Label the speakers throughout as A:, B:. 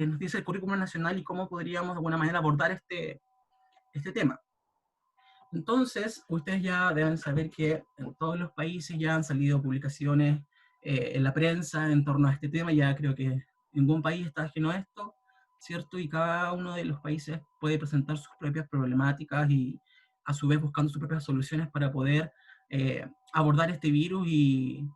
A: nos dice el currículum nacional y cómo podríamos de alguna manera abordar este tema. Entonces, ustedes ya deben saber que en todos los países ya han salido publicaciones en la prensa en torno a este tema, ya creo que ningún país está ajeno a esto, ¿cierto? Y cada uno de los países puede presentar sus propias problemáticas y a su vez buscando sus propias soluciones para poder abordar este virus y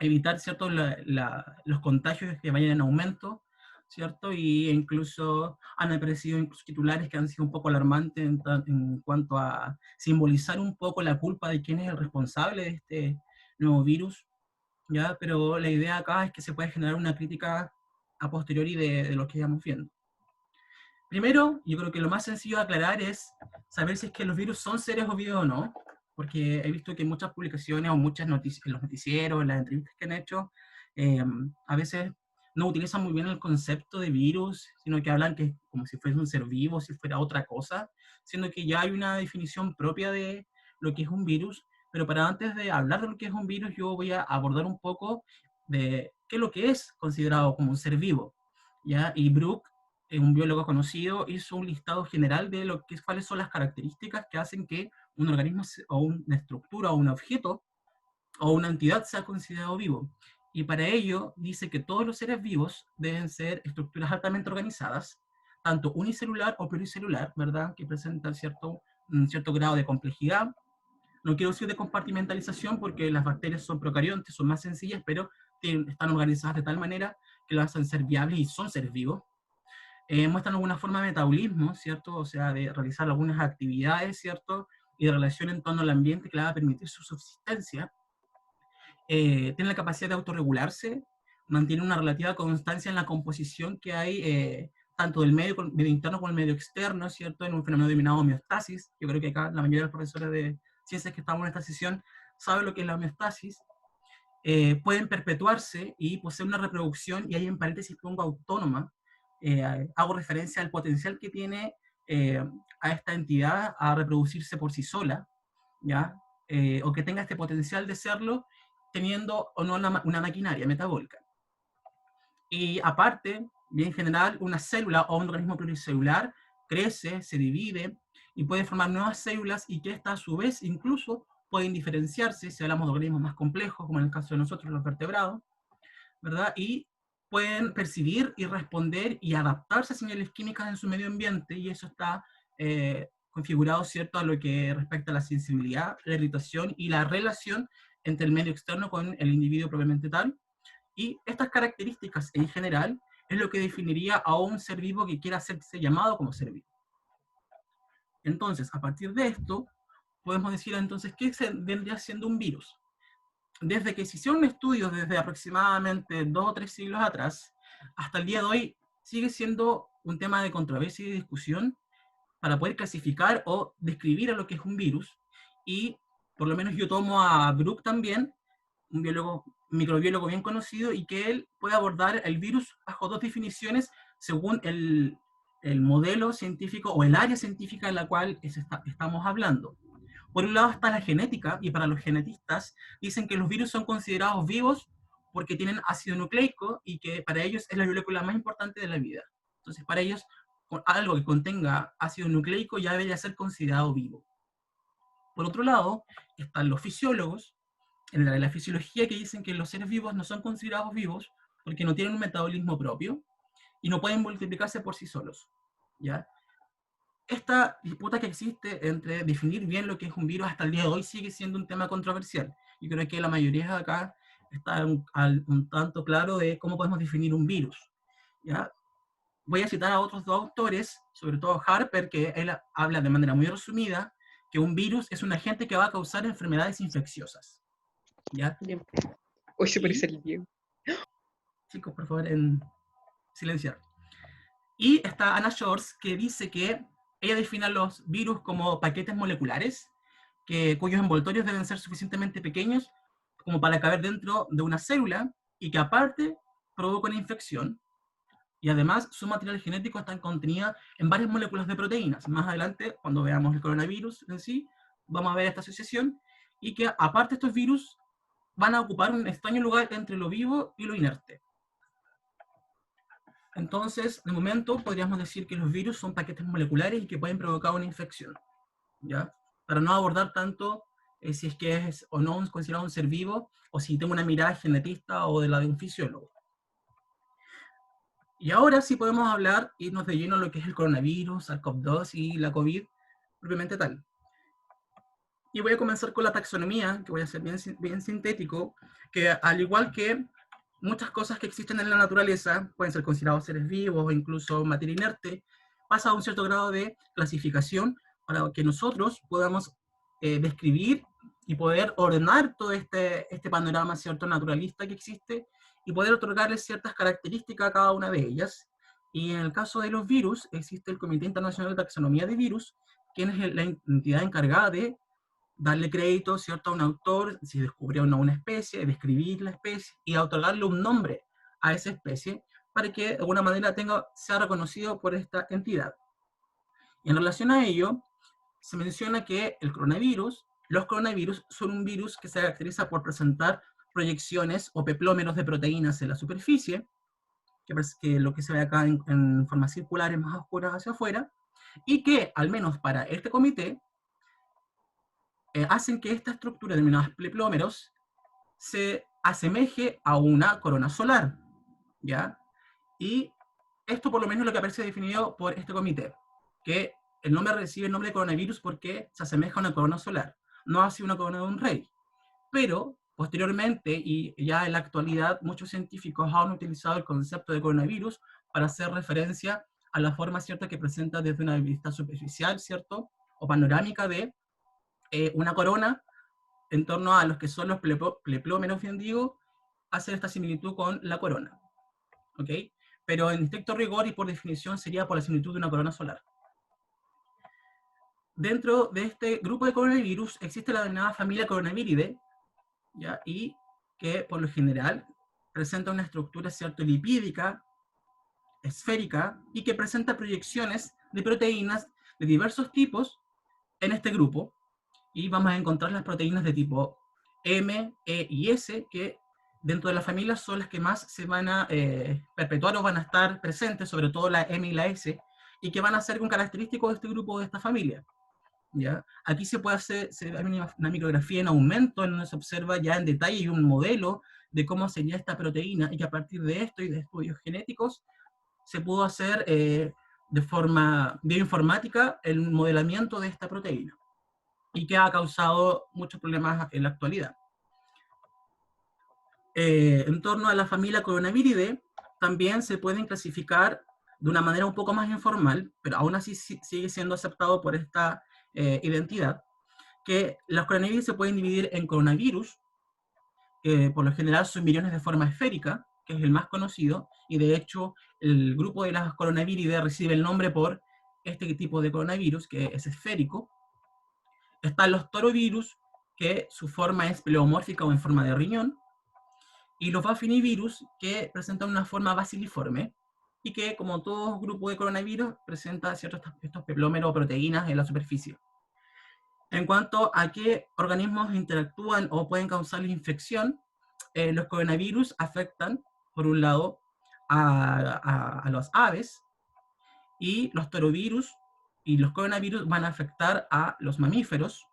A: evitar, ¿cierto?, los contagios que vayan en aumento, ¿cierto? Y incluso han aparecido incluso titulares que han sido un poco alarmantes en cuanto a simbolizar un poco la culpa de quién es el responsable de este nuevo virus, ¿ya? Pero la idea acá es que se puede generar una crítica a posteriori de lo que estamos viendo. Primero, yo creo que lo más sencillo de aclarar es saber si es que los virus son seres vivos o no, porque he visto que en muchas publicaciones o muchas noticias, en los noticieros, en las entrevistas que han hecho, a veces no utilizan muy bien el concepto de virus, sino que hablan que como si fuese un ser vivo, si fuera otra cosa, siendo que ya hay una definición propia de lo que es un virus, pero para antes de hablar de lo que es un virus, yo voy a abordar un poco de qué es lo que es considerado como un ser vivo, ¿ya? Y Brook, un biólogo conocido, hizo un listado general de cuáles son las características que hacen que un organismo o una estructura o un objeto o una entidad sea considerado vivo. Y para ello dice que todos los seres vivos deben ser estructuras altamente organizadas, tanto unicelular o pluricelular, ¿verdad? Que presentan un cierto grado de complejidad. No quiero decir de compartimentalización porque las bacterias son procariontes, son más sencillas, pero están organizadas de tal manera que lo hacen ser viables y son seres vivos. Muestran alguna forma de metabolismo, ¿cierto? O sea, de realizar algunas actividades, ¿cierto? Y de relación en torno al ambiente que le va a permitir su subsistencia. Tienen la capacidad de autorregularse, mantienen una relativa constancia en la composición que hay tanto del medio interno como el medio externo, ¿cierto? En un fenómeno denominado homeostasis. Yo creo que acá la mayoría de los profesores de ciencias que estamos en esta sesión saben lo que es la homeostasis. Pueden perpetuarse y poseen una reproducción, y ahí en paréntesis pongo autónoma, hago referencia al potencial que tiene a esta entidad a reproducirse por sí sola, ¿ya? O que tenga este potencial de serlo, teniendo o no una maquinaria metabólica. Y aparte, bien en general, una célula o un organismo pluricelular crece, se divide y puede formar nuevas células, y que estas a su vez incluso pueden diferenciarse si hablamos de organismos más complejos, como en el caso de nosotros los vertebrados, ¿verdad? Y pueden percibir y responder y adaptarse a señales químicas en su medio ambiente, y eso está configurado, ¿cierto?, a lo que respecta a la sensibilidad, la irritación y la relación entre el medio externo con el individuo propiamente tal. Y estas características en general es lo que definiría a un ser vivo que quiera hacerse llamado como ser vivo. Entonces, a partir de esto, podemos decir entonces qué vendría siendo un virus. Desde que se hicieron estudios desde aproximadamente 2 o 3 siglos atrás, hasta el día de hoy sigue siendo un tema de controversia y discusión para poder clasificar o describir a lo que es un virus. Y por lo menos yo tomo a Brook también, un biólogo, microbiólogo bien conocido, y que él puede abordar el virus bajo dos definiciones según el modelo científico o el área científica en la cual estamos hablando. Por un lado está la genética, y para los genetistas dicen que los virus son considerados vivos porque tienen ácido nucleico, y que para ellos es la molécula más importante de la vida. Entonces, para ellos, algo que contenga ácido nucleico ya debería ser considerado vivo. Por otro lado, están los fisiólogos, en la fisiología, que dicen que los seres vivos no son considerados vivos porque no tienen un metabolismo propio y no pueden multiplicarse por sí solos, ¿ya? Esta disputa que existe entre definir bien lo que es un virus hasta el día de hoy sigue siendo un tema controversial. Yo creo que la mayoría de acá está un tanto claro de cómo podemos definir un virus, ¿ya? Voy a citar a otros dos autores, sobre todo Harper, que él habla de manera muy resumida que un virus es un agente que va a causar enfermedades infecciosas, ¿ya?
B: Bien. Hoy se
A: Y,
B: parece el Diego.
A: chicos, por favor, en silenciar. Y está Anna Shores, que dice que ella define a los virus como paquetes moleculares, cuyos envoltorios deben ser suficientemente pequeños como para caber dentro de una célula, y que aparte provocan infección, y además su material genético está contenida en varias moléculas de proteínas. Más adelante, cuando veamos el coronavirus en sí, vamos a ver esta asociación, y que aparte estos virus van a ocupar un extraño lugar entre lo vivo y lo inerte. Entonces, de momento, podríamos decir que los virus son paquetes moleculares y que pueden provocar una infección, ¿ya? Para no abordar tanto si es que es o no considerado un ser vivo, o si tengo una mirada genetista o de la de un fisiólogo. Y ahora sí podemos hablar, irnos de lleno a lo que es el coronavirus, SARS-CoV-2 y la COVID, propiamente tal. Y voy a comenzar con la taxonomía, que voy a ser bien sintético, que al igual que muchas cosas que existen en la naturaleza, pueden ser considerados seres vivos o incluso materia inerte, pasa a un cierto grado de clasificación para que nosotros podamos describir y poder ordenar todo este panorama cierto naturalista que existe y poder otorgarle ciertas características a cada una de ellas. Y en el caso de los virus, existe el Comité Internacional de Taxonomía de Virus, quien es la entidad encargada de darle crédito, ¿cierto?, a un autor si descubrió una especie, describir la especie y otorgarle un nombre a esa especie para que de alguna manera sea reconocido por esta entidad. Y en relación a ello, se menciona que los coronavirus son un virus que se caracteriza por presentar proyecciones o peplómeros de proteínas en la superficie, que lo que se ve acá en forma circular, es más oscuras hacia afuera, y que, al menos para este comité, hacen que esta estructura denominada peplómeros se asemeje a una corona solar, ¿ya? Y esto por lo menos es lo que aparece definido por este comité, que el nombre recibe el nombre de coronavirus porque se asemeja a una corona solar, no así una corona de un rey. Pero, posteriormente, y ya en la actualidad, muchos científicos han utilizado el concepto de coronavirus para hacer referencia a la forma, ¿cierto?, que presenta desde una vista superficial, ¿cierto?, o panorámica de una corona en torno a los que son los pleplómeros, bien digo, hacer esta similitud con la corona, ¿ok? Pero en estricto rigor y por definición sería por la similitud de una corona solar. Dentro de este grupo de coronavirus existe la denominada familia Coronaviridae, ¿ya? Y que por lo general presenta una estructura, ¿cierto?, lipídica, esférica, y que presenta proyecciones de proteínas de diversos tipos en este grupo, y vamos a encontrar las proteínas de tipo M, E y S, que dentro de la familia son las que más se van a perpetuar o van a estar presentes, sobre todo la M y la S, y que van a ser un característico de este grupo, de esta familia, ¿ya? Aquí se puede hacer una micrografía en aumento, en donde se observa ya en detalle y un modelo de cómo sería esta proteína, y que a partir de esto y de estudios genéticos se pudo hacer de forma bioinformática el modelamiento de esta proteína, y que ha causado muchos problemas en la actualidad. En torno a la familia Coronaviridae, también se pueden clasificar de una manera un poco más informal, pero aún así sigue siendo aceptado por esta identidad, que los coronavirus se pueden dividir en coronavirus, que por lo general son viriones de forma esférica, que es el más conocido, y de hecho el grupo de las coronaviridae recibe el nombre por este tipo de coronavirus, que es esférico. Están los torovirus, que su forma es pleomórfica o en forma de riñón, y los bafinivirus, que presentan una forma basiliforme, y que, como todo grupo de coronavirus, presenta ciertos estos peplómeros o proteínas en la superficie. En cuanto a qué organismos interactúan o pueden causar la infección, los coronavirus afectan, por un lado, a las aves, y los torovirus y los coronavirus van a afectar a los mamíferos,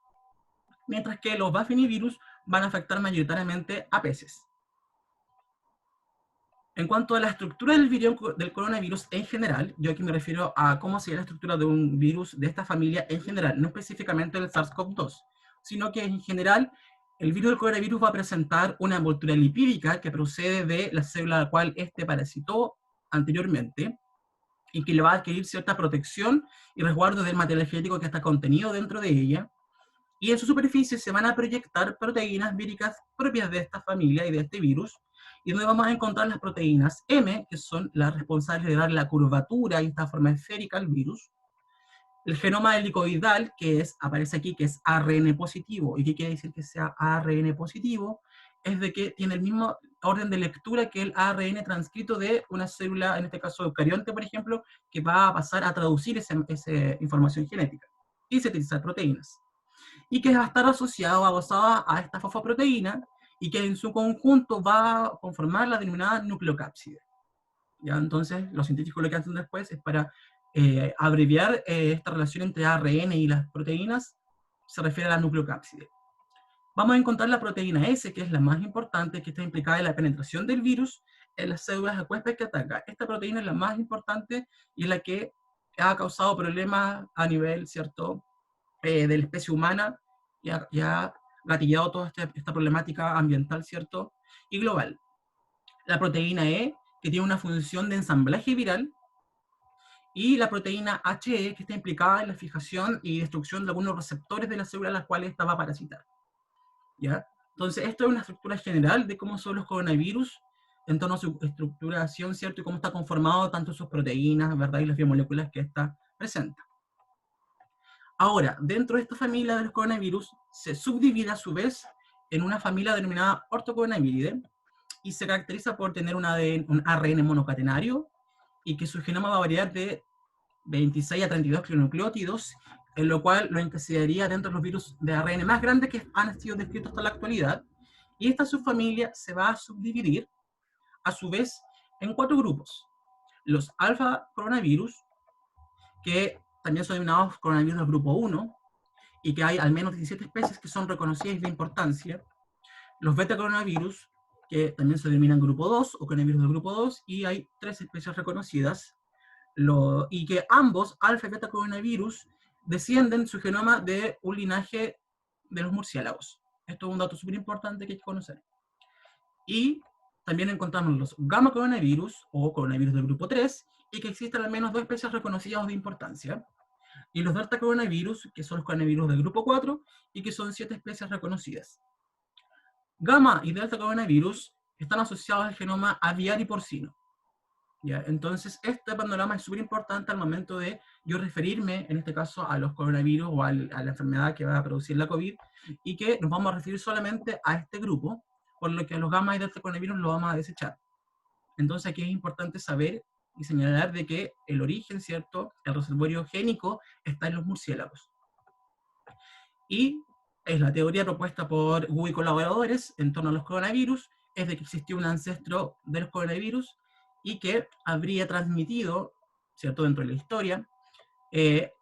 A: mientras que los bafinivirus van a afectar mayoritariamente a peces. En cuanto a la estructura del coronavirus en general, yo aquí me refiero a cómo sería la estructura de un virus de esta familia en general, no específicamente el SARS-CoV-2, sino que en general el virus del coronavirus va a presentar una envoltura lipídica que procede de la célula a la cual este parasitó anteriormente, y que le va a adquirir cierta protección y resguardo del material genético que está contenido dentro de ella, y en su superficie se van a proyectar proteínas víricas propias de esta familia y de este virus, y donde vamos a encontrar las proteínas M, que son las responsables de dar la curvatura y esta forma esférica al virus, el genoma helicoidal, aparece aquí, que es ARN positivo. ¿Y qué quiere decir que sea ARN positivo? Es de que tiene el mismo orden de lectura que el ARN transcrito de una célula, en este caso eucarionte, por ejemplo, que va a pasar a traducir esa información genética y sintetizar proteínas. Y que va a estar asociado, adosada a esta fosfoproteína, y que en su conjunto va a conformar la denominada nucleocápside. ¿ya? Entonces, los científicos lo que hacen después es para abreviar esta relación entre ARN y las proteínas, se refiere a la nucleocápside. Vamos a encontrar la proteína S, que es la más importante, que está implicada en la penetración del virus en las células acuostas que ataca. Esta proteína es la más importante y es la que ha causado problemas a nivel, ¿cierto?, de la especie humana y ha gatillado toda esta problemática ambiental, ¿cierto?, y global. La proteína E, que tiene una función de ensamblaje viral, y la proteína HE, que está implicada en la fijación y destrucción de algunos receptores de la célula a las cuales esta va a parasitar. ¿Ya? Entonces, esto es una estructura general de cómo son los coronavirus en torno a su estructuración, ¿cierto? Y cómo está conformado tanto sus proteínas, ¿verdad? Y las biomoléculas que esta presenta. Ahora, dentro de esta familia de los coronavirus, se subdivide a su vez en una familia denominada ortocoronaviridae y se caracteriza por tener un ARN monocatenario y que su genoma va a variar de 26 a 32 kilonucleótidos, en lo cual lo encasellaría dentro de los virus de ARN más grandes que han sido descritos hasta la actualidad. Y esta subfamilia se va a subdividir, a su vez, en 4 grupos. Los alfa coronavirus, que también son denominados coronavirus del grupo 1, y que hay al menos 17 especies que son reconocidas de importancia. Los beta coronavirus, que también se denominan grupo 2 o coronavirus del grupo 2, y hay 3 especies reconocidas. Y que ambos, alfa y beta coronavirus, descienden su genoma de un linaje de los murciélagos. Esto es un dato súper importante que hay que conocer. Y también encontramos los gamma coronavirus, o coronavirus del grupo 3, y que existen al menos 2 especies reconocidas de importancia. Y los delta coronavirus, que son los coronavirus del grupo 4, y que son 7 especies reconocidas. Gamma y delta coronavirus están asociados al genoma aviar y porcino. ¿Ya? Entonces, este panorama es súper importante al momento de yo referirme, en este caso, a los coronavirus o a la enfermedad que va a producir la COVID, y que nos vamos a referir solamente a este grupo, por lo que a los gamma y delta coronavirus los vamos a desechar. Entonces, aquí es importante saber y señalar de que el origen, ¿cierto?, el reservorio génico está en los murciélagos. Y es la teoría propuesta por Wu y colaboradores en torno a los coronavirus, es de que existió un ancestro de los coronavirus y que habría transmitido, ¿cierto?, dentro de la historia,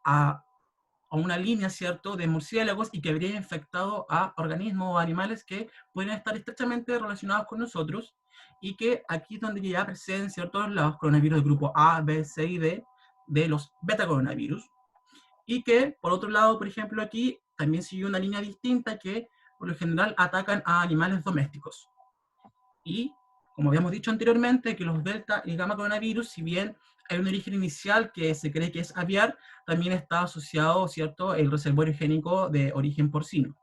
A: a una línea, ¿cierto?, de murciélagos y que habría infectado a organismos o animales que podrían estar estrechamente relacionados con nosotros y que aquí es donde ya presenten, ¿cierto?, los coronavirus del grupo A, B, C y D de los beta coronavirus. Y que, por otro lado, por ejemplo, aquí también sigue una línea distinta que, por lo general, atacan a animales domésticos. Y, como habíamos dicho anteriormente, que los delta y gamma coronavirus, si bien hay un origen inicial que se cree que es aviar, también está asociado, ¿cierto?, el reservorio génico de origen porcino.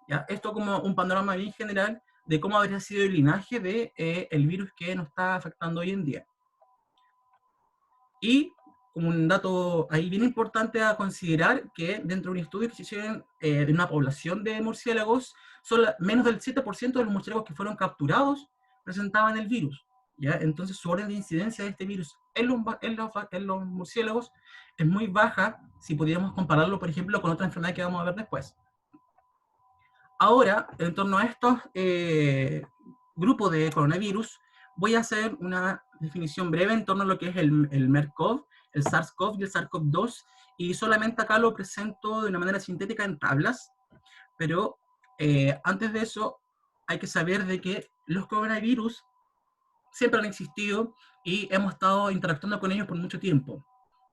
A: ¿Ya? Esto como un panorama bien general de cómo habría sido el linaje de el virus que nos está afectando hoy en día. Y como un dato ahí bien importante a considerar, que dentro de un estudio que se hicieron de una población de murciélagos, menos del 7% de los murciélagos que fueron capturados presentaban el virus. ¿Ya? Entonces su orden de incidencia de este virus en los murciélagos es muy baja si pudiéramos compararlo, por ejemplo, con otra enfermedad que vamos a ver después. Ahora, en torno a estos grupos de coronavirus, voy a hacer una definición breve en torno a lo que es el MERS-CoV, el SARS-CoV y el SARS-CoV-2, y solamente acá lo presento de una manera sintética en tablas, pero antes de eso hay que saber de que los coronavirus siempre han existido y hemos estado interactuando con ellos por mucho tiempo.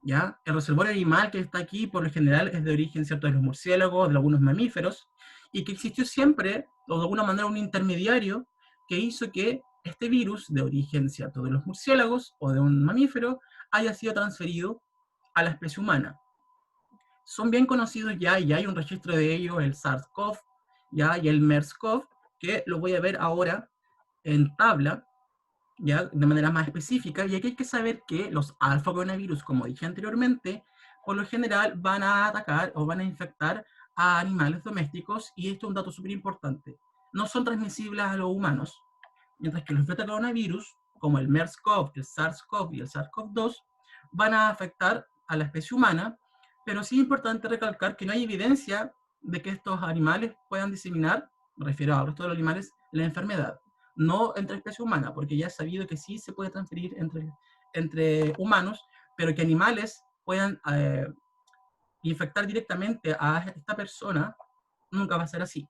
A: ¿Ya? El reservorio animal que está aquí, por lo general, es de origen, ¿cierto?, de los murciélagos, de algunos mamíferos, y que existió siempre, o de alguna manera, un intermediario que hizo que este virus, de origen, ¿cierto?, de los murciélagos o de un mamífero, haya sido transferido a la especie humana. Son bien conocidos ya, y hay un registro de ellos, el SARS-CoV, ¿ya?, y el MERS-CoV, que lo voy a ver ahora en tabla, ¿ya?, de manera más específica, y aquí hay que saber que los alfa coronavirus, como dije anteriormente, por lo general van a atacar o van a infectar a animales domésticos, y esto es un dato súper importante. No son transmisibles a los humanos, mientras que los beta coronavirus, como el MERS-CoV, el SARS-CoV y el SARS-CoV-2, van a afectar a la especie humana, pero sí es importante recalcar que no hay evidencia de que estos animales puedan diseminar, me refiero al resto de los animales, la enfermedad. no entre especies humanas, porque ya es sabido que sí se puede transferir entre humanos, pero que animales puedan infectar directamente a esta persona, nunca va a ser así.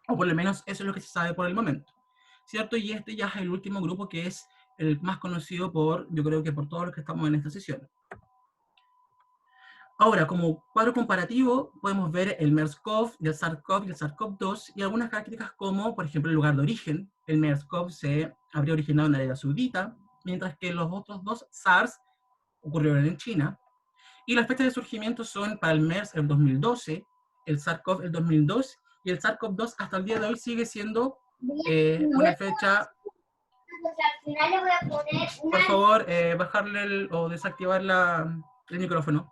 A: O por lo menos eso es lo que se sabe por el momento, ¿cierto? Y este ya es el último grupo, que es el más conocido por, yo creo que por todos los que estamos en esta sesión. Ahora, como cuadro comparativo, podemos ver el MERS-CoV y el SARS-CoV y el SARS-CoV-2 y algunas características como, por ejemplo, el lugar de origen. El MERS-CoV se habría originado en Arabia Saudita, mientras que los otros dos SARS ocurrieron en China. Y las fechas de surgimiento son para el MERS el 2012, el SARS-CoV el 2002 y el SARS-CoV-2 hasta el día de hoy sigue siendo una fecha. Por favor, bajarle o desactivar el micrófono.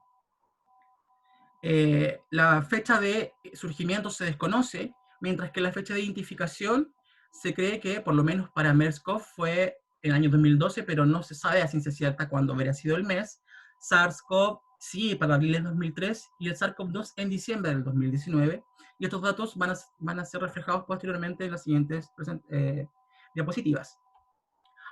A: La fecha de surgimiento se desconoce, mientras que la fecha de identificación se cree que, por lo menos para MERS-CoV, fue en el año 2012, pero no se sabe a ciencia cierta cuándo habría sido el mes. SARS-CoV sí, para abril del 2003, y el SARS-CoV-2 en diciembre del 2019, y estos datos van a ser reflejados posteriormente en las siguientes diapositivas.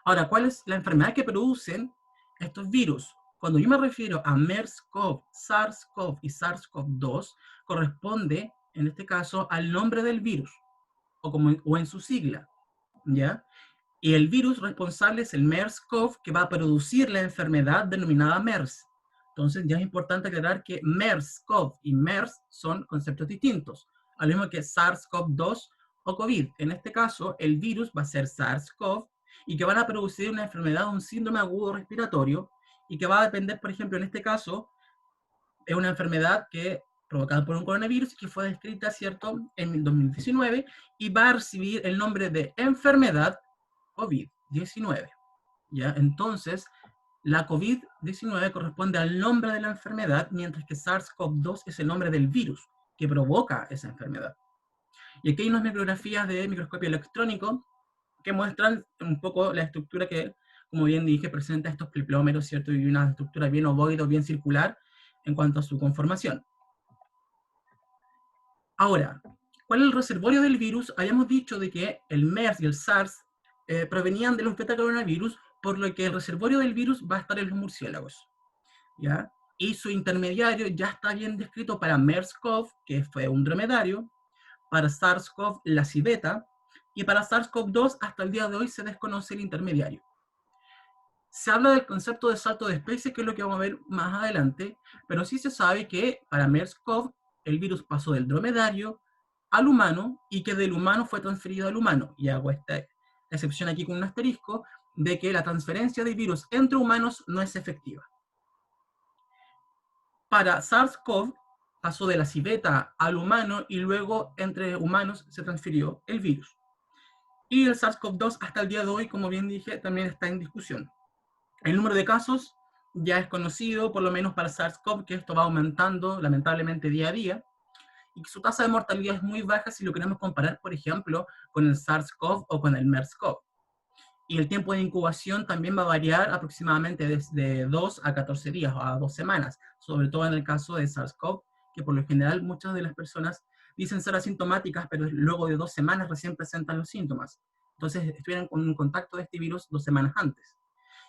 A: Ahora, ¿cuál es la enfermedad que producen estos virus? Cuando yo me refiero a MERS-CoV, SARS-CoV y SARS-CoV-2, corresponde, en este caso, al nombre del virus, o en su sigla, ¿ya? Y el virus responsable es el MERS-CoV, que va a producir la enfermedad denominada MERS. Entonces, ya es importante aclarar que MERS-CoV y MERS son conceptos distintos, al mismo que SARS-CoV-2 o COVID. En este caso, el virus va a ser SARS-CoV y que van a producir una enfermedad, un síndrome agudo respiratorio, y que va a depender, por ejemplo, en este caso, es una enfermedad que provocada por un coronavirus que fue descrita, ¿cierto?, en 2019 y va a recibir el nombre de enfermedad COVID-19, ¿ya? Entonces, la COVID-19 corresponde al nombre de la enfermedad, mientras que SARS-CoV-2 es el nombre del virus que provoca esa enfermedad. Y aquí hay unas micrografías de microscopio electrónico que muestran un poco la estructura que, como bien dije, presenta estos pliplómeros, ¿cierto? Y una estructura bien ovoide o bien circular en cuanto a su conformación. Ahora, ¿cuál es el reservorio del virus? Habíamos dicho de que el MERS y el SARS provenían de los betacoronavirus, por lo que el reservorio del virus va a estar en los murciélagos, ¿ya? Y su intermediario ya está bien descrito para MERS-CoV, que fue un dromedario, para SARS-CoV la civeta, y para SARS-CoV-2 hasta el día de hoy se desconoce el intermediario. Se habla del concepto de salto de especie, que es lo que vamos a ver más adelante, pero sí se sabe que para MERS-CoV el virus pasó del dromedario al humano y que del humano fue transferido al humano. Y hago esta excepción aquí con un asterisco de que la transferencia de virus entre humanos no es efectiva. Para SARS-CoV pasó de la civeta al humano y luego entre humanos se transfirió el virus. Y el SARS-CoV-2 hasta el día de hoy, como bien dije, también está en discusión. El número de casos ya es conocido, por lo menos para SARS-CoV, que esto va aumentando lamentablemente día a día, y que su tasa de mortalidad es muy baja si lo queremos comparar, por ejemplo, con el SARS-CoV o con el MERS-CoV. Y el tiempo de incubación también va a variar aproximadamente desde 2 a 14 días, o a 2 semanas, sobre todo en el caso de SARS-CoV, que por lo general muchas de las personas dicen ser asintomáticas, pero luego de 2 semanas recién presentan los síntomas. Entonces estuvieron en contacto de este virus 2 semanas antes.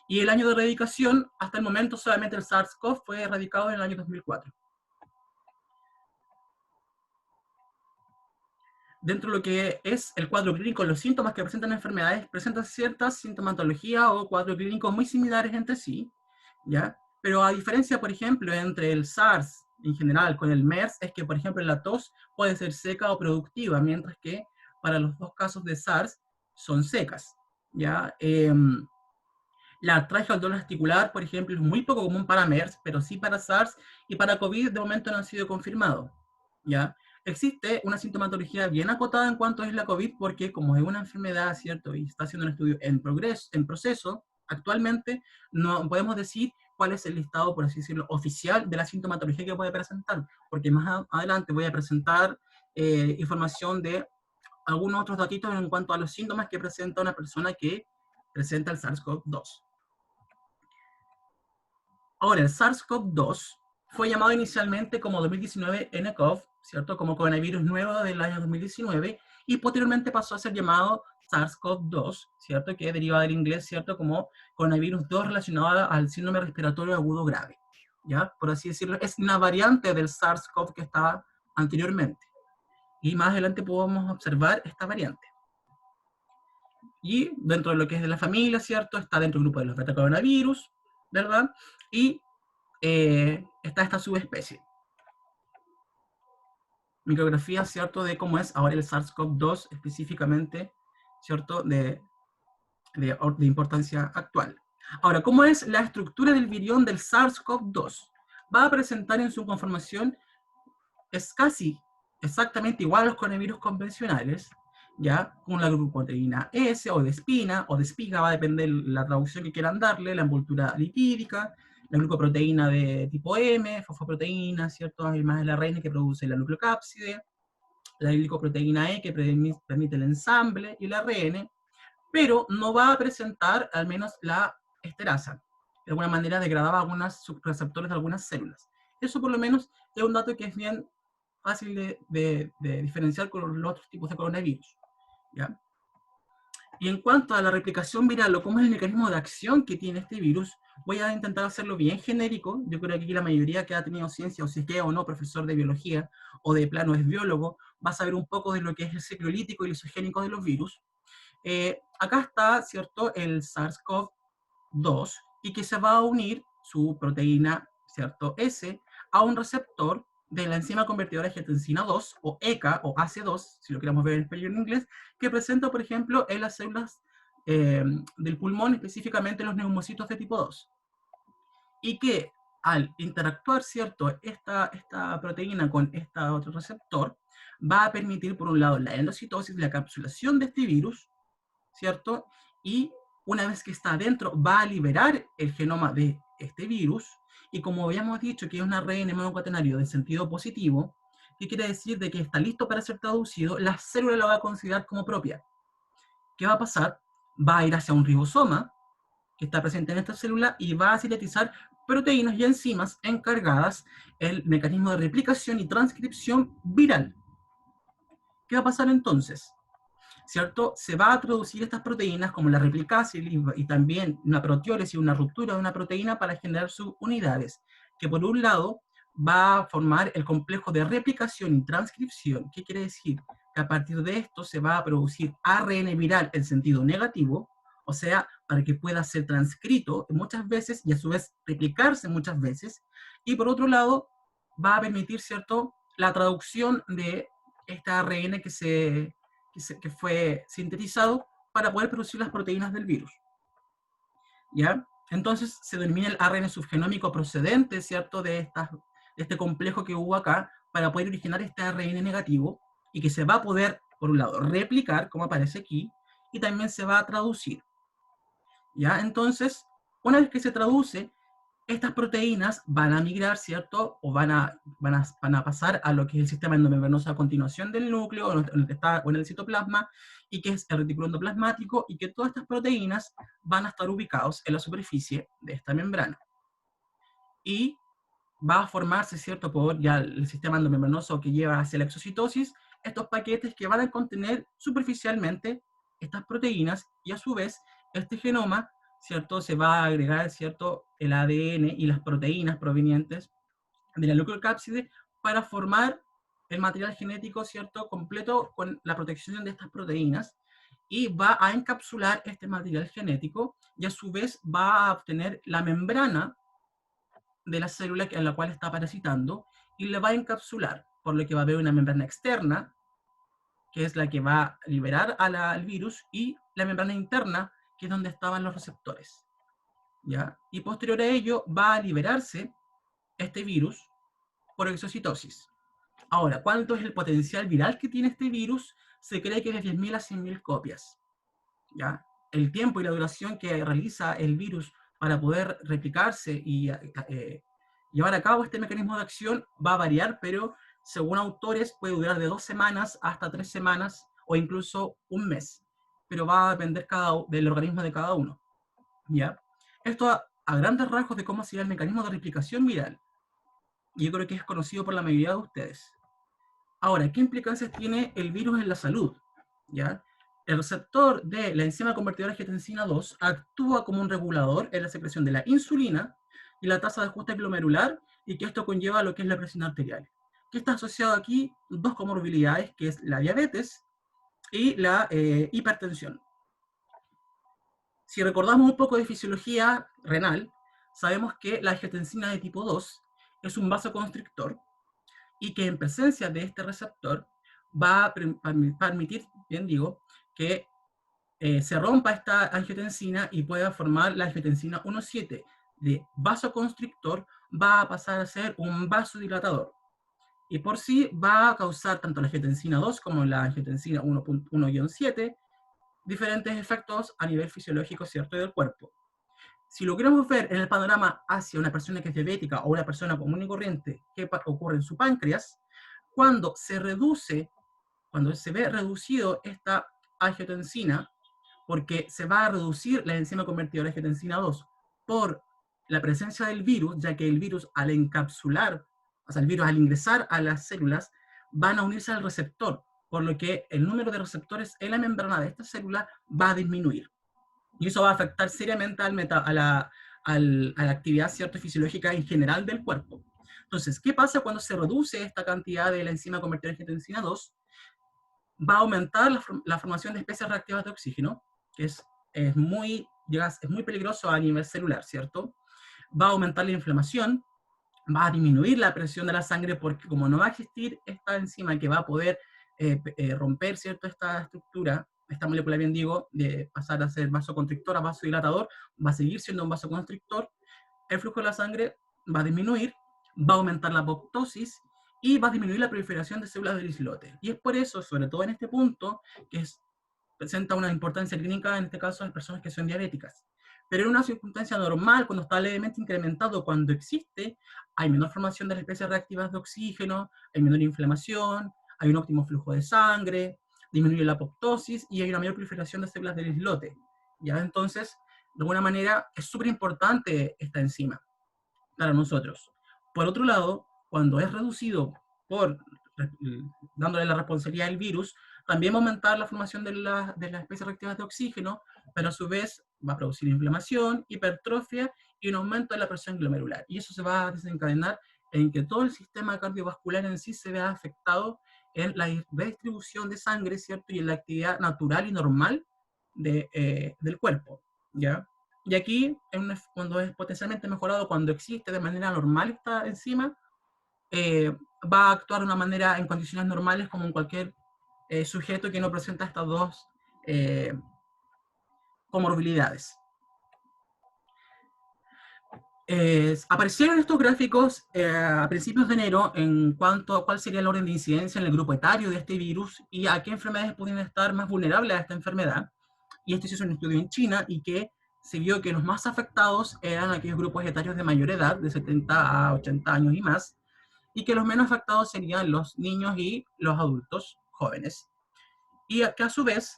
A: Y el año de erradicación, hasta el momento solamente el SARS-CoV fue erradicado en el año 2004. Dentro de lo que es el cuadro clínico, los síntomas que presentan enfermedades presentan cierta sintomatología o cuadros clínicos muy similares entre sí, ¿ya? Pero a diferencia, por ejemplo, entre el SARS en general con el MERS, es que, por ejemplo, la tos puede ser seca o productiva, mientras que para los dos casos de SARS son secas, ¿ya? La artralgia o dolor articular, por ejemplo, es muy poco común para MERS, pero sí para SARS y para COVID de momento no han sido confirmados, ¿ya? Existe una sintomatología bien acotada en cuanto es la COVID, porque como es una enfermedad, ¿cierto? Y está haciendo un estudio en proceso, actualmente no podemos decir cuál es el listado, por así decirlo, oficial de la sintomatología que puede presentar, porque más adelante voy a presentar información de algunos otros datitos en cuanto a los síntomas que presenta una persona que presenta el SARS-CoV-2. Ahora, el SARS-CoV-2 fue llamado inicialmente como 2019 nCoV, ¿cierto? Como coronavirus nuevo del año 2019, y posteriormente pasó a ser llamado SARS-CoV-2, ¿cierto? Que deriva del inglés, ¿cierto? Como coronavirus 2 relacionado al síndrome respiratorio agudo grave, ¿ya? Por así decirlo, es una variante del SARS-CoV que estaba anteriormente. Y más adelante podemos observar esta variante. Y dentro de lo que es de la familia, ¿cierto? Está dentro del grupo de los betacoronavirus, ¿verdad? Y está esta subespecie. Micrografía, ¿cierto? De cómo es ahora el SARS-CoV-2 específicamente, ¿cierto? De importancia actual. Ahora, ¿cómo es la estructura del virión del SARS-CoV-2? Va a presentar en su conformación, es casi exactamente igual a los coronavirus convencionales, ya, con la glucoproteína S o de espina o de espiga, va a depender de la traducción que quieran darle, la envoltura lipídica, la glucoproteína de tipo M, fosfoproteína, ¿cierto? Además el ARN que produce la nucleocápside, la glicoproteína E que permite el ensamble y el ARN, pero no va a presentar al menos la esterasa. De alguna manera degradaba algunos subreceptores de algunas células. Eso por lo menos es un dato que es bien fácil de diferenciar con los otros tipos de coronavirus, ¿ya? Y en cuanto a la replicación viral o cómo es el mecanismo de acción que tiene este virus, voy a intentar hacerlo bien genérico. Yo creo que aquí la mayoría que ha tenido ciencia, o si es que o no profesor de biología, o de plano es biólogo, va a saber un poco de lo que es el ciclo lítico y lisogénico de los virus. Acá está, ¿cierto?, el SARS-CoV-2 y que se va a unir su proteína, ¿cierto?, S a un receptor de la enzima convertidora de angiotensina 2, o ECA, o AC2, si lo queremos ver en español en inglés, que presenta, por ejemplo, en las células del pulmón, específicamente los neumocitos de tipo 2. Y que al interactuar, ¿cierto?, esta proteína con este otro receptor, va a permitir, por un lado, la endocitosis, la capsulación de este virus, ¿cierto? Y una vez que está adentro, va a liberar el genoma de este virus, y como habíamos dicho que es un ARN monocatenario de sentido positivo, ¿qué quiere decir? De que está listo para ser traducido, la célula lo va a considerar como propia. ¿Qué va a pasar? Va a ir hacia un ribosoma, que está presente en esta célula, y va a sintetizar proteínas y enzimas encargadas del mecanismo de replicación y transcripción viral. ¿Qué va a pasar entonces? ¿Cierto? Se va a producir estas proteínas como la replicasa y también una proteólisis, una ruptura de una proteína para generar sus unidades, que por un lado va a formar el complejo de replicación y transcripción. ¿Qué quiere decir? Que a partir de esto se va a producir ARN viral en sentido negativo, o sea, para que pueda ser transcrito muchas veces y a su vez replicarse muchas veces, y por otro lado va a permitir, ¿cierto?, la traducción de este ARN que fue sintetizado para poder producir las proteínas del virus, ¿ya? Entonces se denomina el ARN subgenómico procedente, ¿cierto?, de este complejo que hubo acá, para poder originar este ARN negativo, y que se va a poder, por un lado, replicar, como aparece aquí, y también se va a traducir, ¿ya? Entonces, una vez que se traduce, estas proteínas van a migrar, ¿cierto? O van a pasar a lo que es el sistema endomembranoso a continuación del núcleo, en el que está, o en el citoplasma, y que es el retículo endoplasmático, y que todas estas proteínas van a estar ubicados en la superficie de esta membrana. Y va a formarse, ¿cierto?, por ya el sistema endomembranoso que lleva hacia la exocitosis, estos paquetes que van a contener superficialmente estas proteínas, y a su vez este genoma, ¿cierto?, se va a agregar, ¿cierto?, el ADN y las proteínas provenientes de la nucleocápside para formar el material genético, ¿cierto?, completo con la protección de estas proteínas, y va a encapsular este material genético, y a su vez va a obtener la membrana de la célula en la cual está parasitando, y le va a encapsular, por lo que va a haber una membrana externa, que es la que va a liberar al virus, y la membrana interna, que es donde estaban los receptores, ¿ya? Y posterior a ello va a liberarse este virus por exocitosis. Ahora, ¿cuánto es el potencial viral que tiene este virus? Se cree que es de 10.000 a 100.000 copias, ¿ya? El tiempo y la duración que realiza el virus para poder replicarse y llevar a cabo este mecanismo de acción va a variar, pero según autores puede durar de 2 semanas hasta 3 semanas, o incluso un mes, pero va a depender del organismo de cada uno, ¿ya? Esto a grandes rasgos de cómo sería el mecanismo de replicación viral. Y yo creo que es conocido por la mayoría de ustedes. Ahora, ¿qué implicancias tiene el virus en la salud? ¿ya? El receptor de la enzima convertidora de angiotensina 2 actúa como un regulador en la secreción de la insulina y la tasa de ajuste glomerular, y que esto conlleva lo que es la presión arterial. ¿Qué está asociado aquí? Dos comorbilidades, que es la diabetes y la hipertensión. Si recordamos un poco de fisiología renal, sabemos que la angiotensina de tipo 2 es un vasoconstrictor y que en presencia de este receptor va a permitir, bien digo, que se rompa esta angiotensina y pueda formar la angiotensina 1,7 de vasoconstrictor, va a pasar a ser un vasodilatador. Y por sí va a causar tanto la angiotensina 2 como la angiotensina 1,1-7 diferentes efectos a nivel fisiológico, ¿cierto?, del cuerpo. Si lo queremos ver en el panorama hacia una persona que es diabética o una persona común y corriente, ¿qué ocurre en su páncreas? Cuando se reduce, cuando se ve reducido esta angiotensina, porque se va a reducir la enzima convertidora de angiotensina 2 por la presencia del virus, ya que el virus al encapsular, o sea, el virus al ingresar a las células, van a unirse al receptor, por lo que el número de receptores en la membrana de esta célula va a disminuir. Y eso va a afectar seriamente a la actividad, ¿cierto?, fisiológica en general del cuerpo. Entonces, ¿qué pasa cuando se reduce esta cantidad de la enzima convertidora de angiotensina 2? Va a aumentar la formación de especies reactivas de oxígeno, que es muy peligroso a nivel celular, ¿cierto? Va a aumentar la inflamación, va a disminuir la presión de la sangre, porque como no va a existir esta enzima que va a poder romper, ¿cierto?, esta estructura, esta molécula, bien digo, de pasar a ser vasoconstrictor a vasodilatador, va a seguir siendo un vasoconstrictor, el flujo de la sangre va a disminuir, va a aumentar la apoptosis y va a disminuir la proliferación de células del islote. Y es por eso, sobre todo en este punto, que presenta una importancia clínica, en este caso, en personas que son diabéticas. Pero en una circunstancia normal, cuando está levemente incrementado, cuando existe, hay menor formación de las especies reactivas de oxígeno, hay menor inflamación, hay un óptimo flujo de sangre, disminuye la apoptosis y hay una mayor proliferación de células del islote. ¿Ya? Entonces, de alguna manera, es súper importante esta enzima para nosotros. Por otro lado, cuando es reducido por dándole la responsabilidad del virus, también va a aumentar la formación de las especies reactivas de oxígeno, pero a su vez va a producir inflamación, hipertrofia y un aumento de la presión glomerular. Y eso se va a desencadenar en que todo el sistema cardiovascular en sí se vea afectado en la redistribución de sangre, ¿cierto? Y en la actividad natural y normal del cuerpo, ¿ya? Y aquí, cuando es potencialmente mejorado, cuando existe de manera normal esta enzima, va a actuar de una manera en condiciones normales como en cualquier sujeto que no presenta estas dos eh, comorbilidades. Aparecieron estos gráficos a principios de enero en cuanto a cuál sería el orden de incidencia en el grupo etario de este virus y a qué enfermedades podrían estar más vulnerables a esta enfermedad. Y esto se hizo un estudio en China y que se vio que los más afectados eran aquellos grupos etarios de mayor edad, de 70 a 80 años y más, y que los menos afectados serían los niños y los adultos jóvenes. Y que a su vez,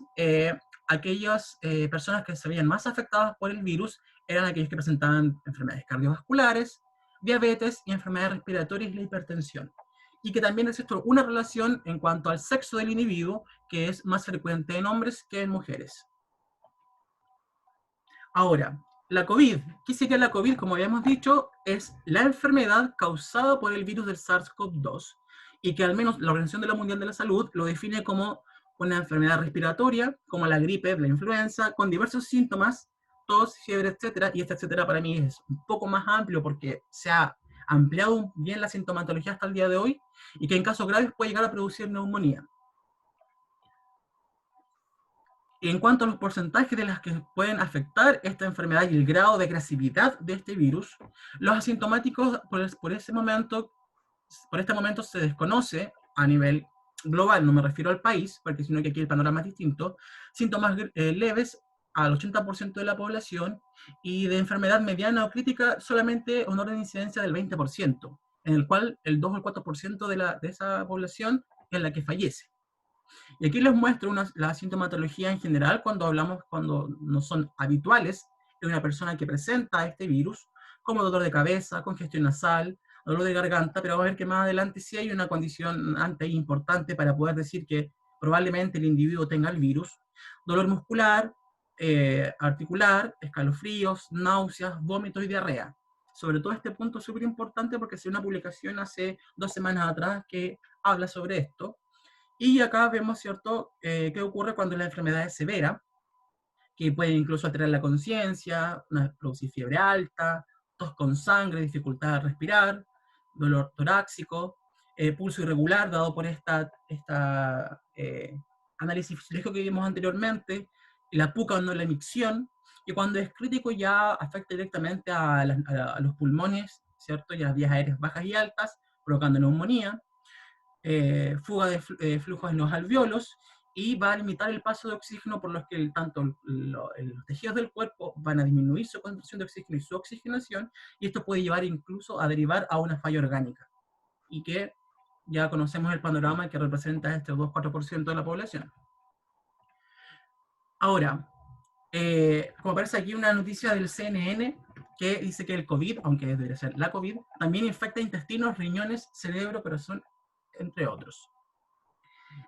A: aquellas personas que se veían más afectadas por el virus eran aquellos que presentaban enfermedades cardiovasculares, diabetes y enfermedades respiratorias y la hipertensión. Y que también existe una relación en cuanto al sexo del individuo, que es más frecuente en hombres que en mujeres. Ahora, la COVID. ¿Qué sería la COVID? Como habíamos dicho, es la enfermedad causada por el virus del SARS-CoV-2 y que al menos la Organización Mundial de la Salud lo define como una enfermedad respiratoria, como la gripe, la influenza, con diversos síntomas, tos, fiebre, etcétera. Y este etcétera para mí es un poco más amplio porque se ha ampliado bien la sintomatología hasta el día de hoy y que en casos graves puede llegar a producir neumonía. En cuanto a los porcentajes de las que pueden afectar esta enfermedad y el grado de agresividad de este virus, los asintomáticos por este momento se desconoce a nivel global, no me refiero al país, porque sino que aquí el panorama es distinto, síntomas leves al 80% de la población y de enfermedad mediana o crítica solamente un orden de incidencia del 20%, en el cual el 2 o el 4% de esa población es la que fallece. Y aquí les muestro la sintomatología en general cuando no son habituales de una persona que presenta este virus, como dolor de cabeza, congestión nasal, dolor de garganta, pero vamos a ver que más adelante sí hay una condición antes importante para poder decir que probablemente el individuo tenga el virus, dolor muscular, articular, escalofríos, náuseas, vómitos y diarrea. Sobre todo este punto es súper importante porque hice una publicación hace 2 semanas atrás que habla sobre esto. Y acá vemos, ¿cierto?, qué ocurre cuando la enfermedad es severa, que puede incluso alterar la conciencia, producir fiebre alta, tos con sangre, dificultad de respirar, dolor torácico, pulso irregular dado por esta análisis fisiológico que vimos anteriormente, la puca o no la micción, y cuando es crítico ya afecta directamente a los pulmones, ¿cierto? Y a las vías aéreas bajas y altas, provocando neumonía, fuga de flujos en los alveolos, y va a limitar el paso de oxígeno, por los que tanto los tejidos del cuerpo van a disminuir su concentración de oxígeno y su oxigenación, y esto puede llevar incluso a derivar a una falla orgánica, y que ya conocemos el panorama que representa este 2-4% de la población. Ahora, como aparece aquí una noticia del CNN que dice que el COVID, aunque debería ser la COVID, también infecta intestinos, riñones, cerebro, corazón, entre otros.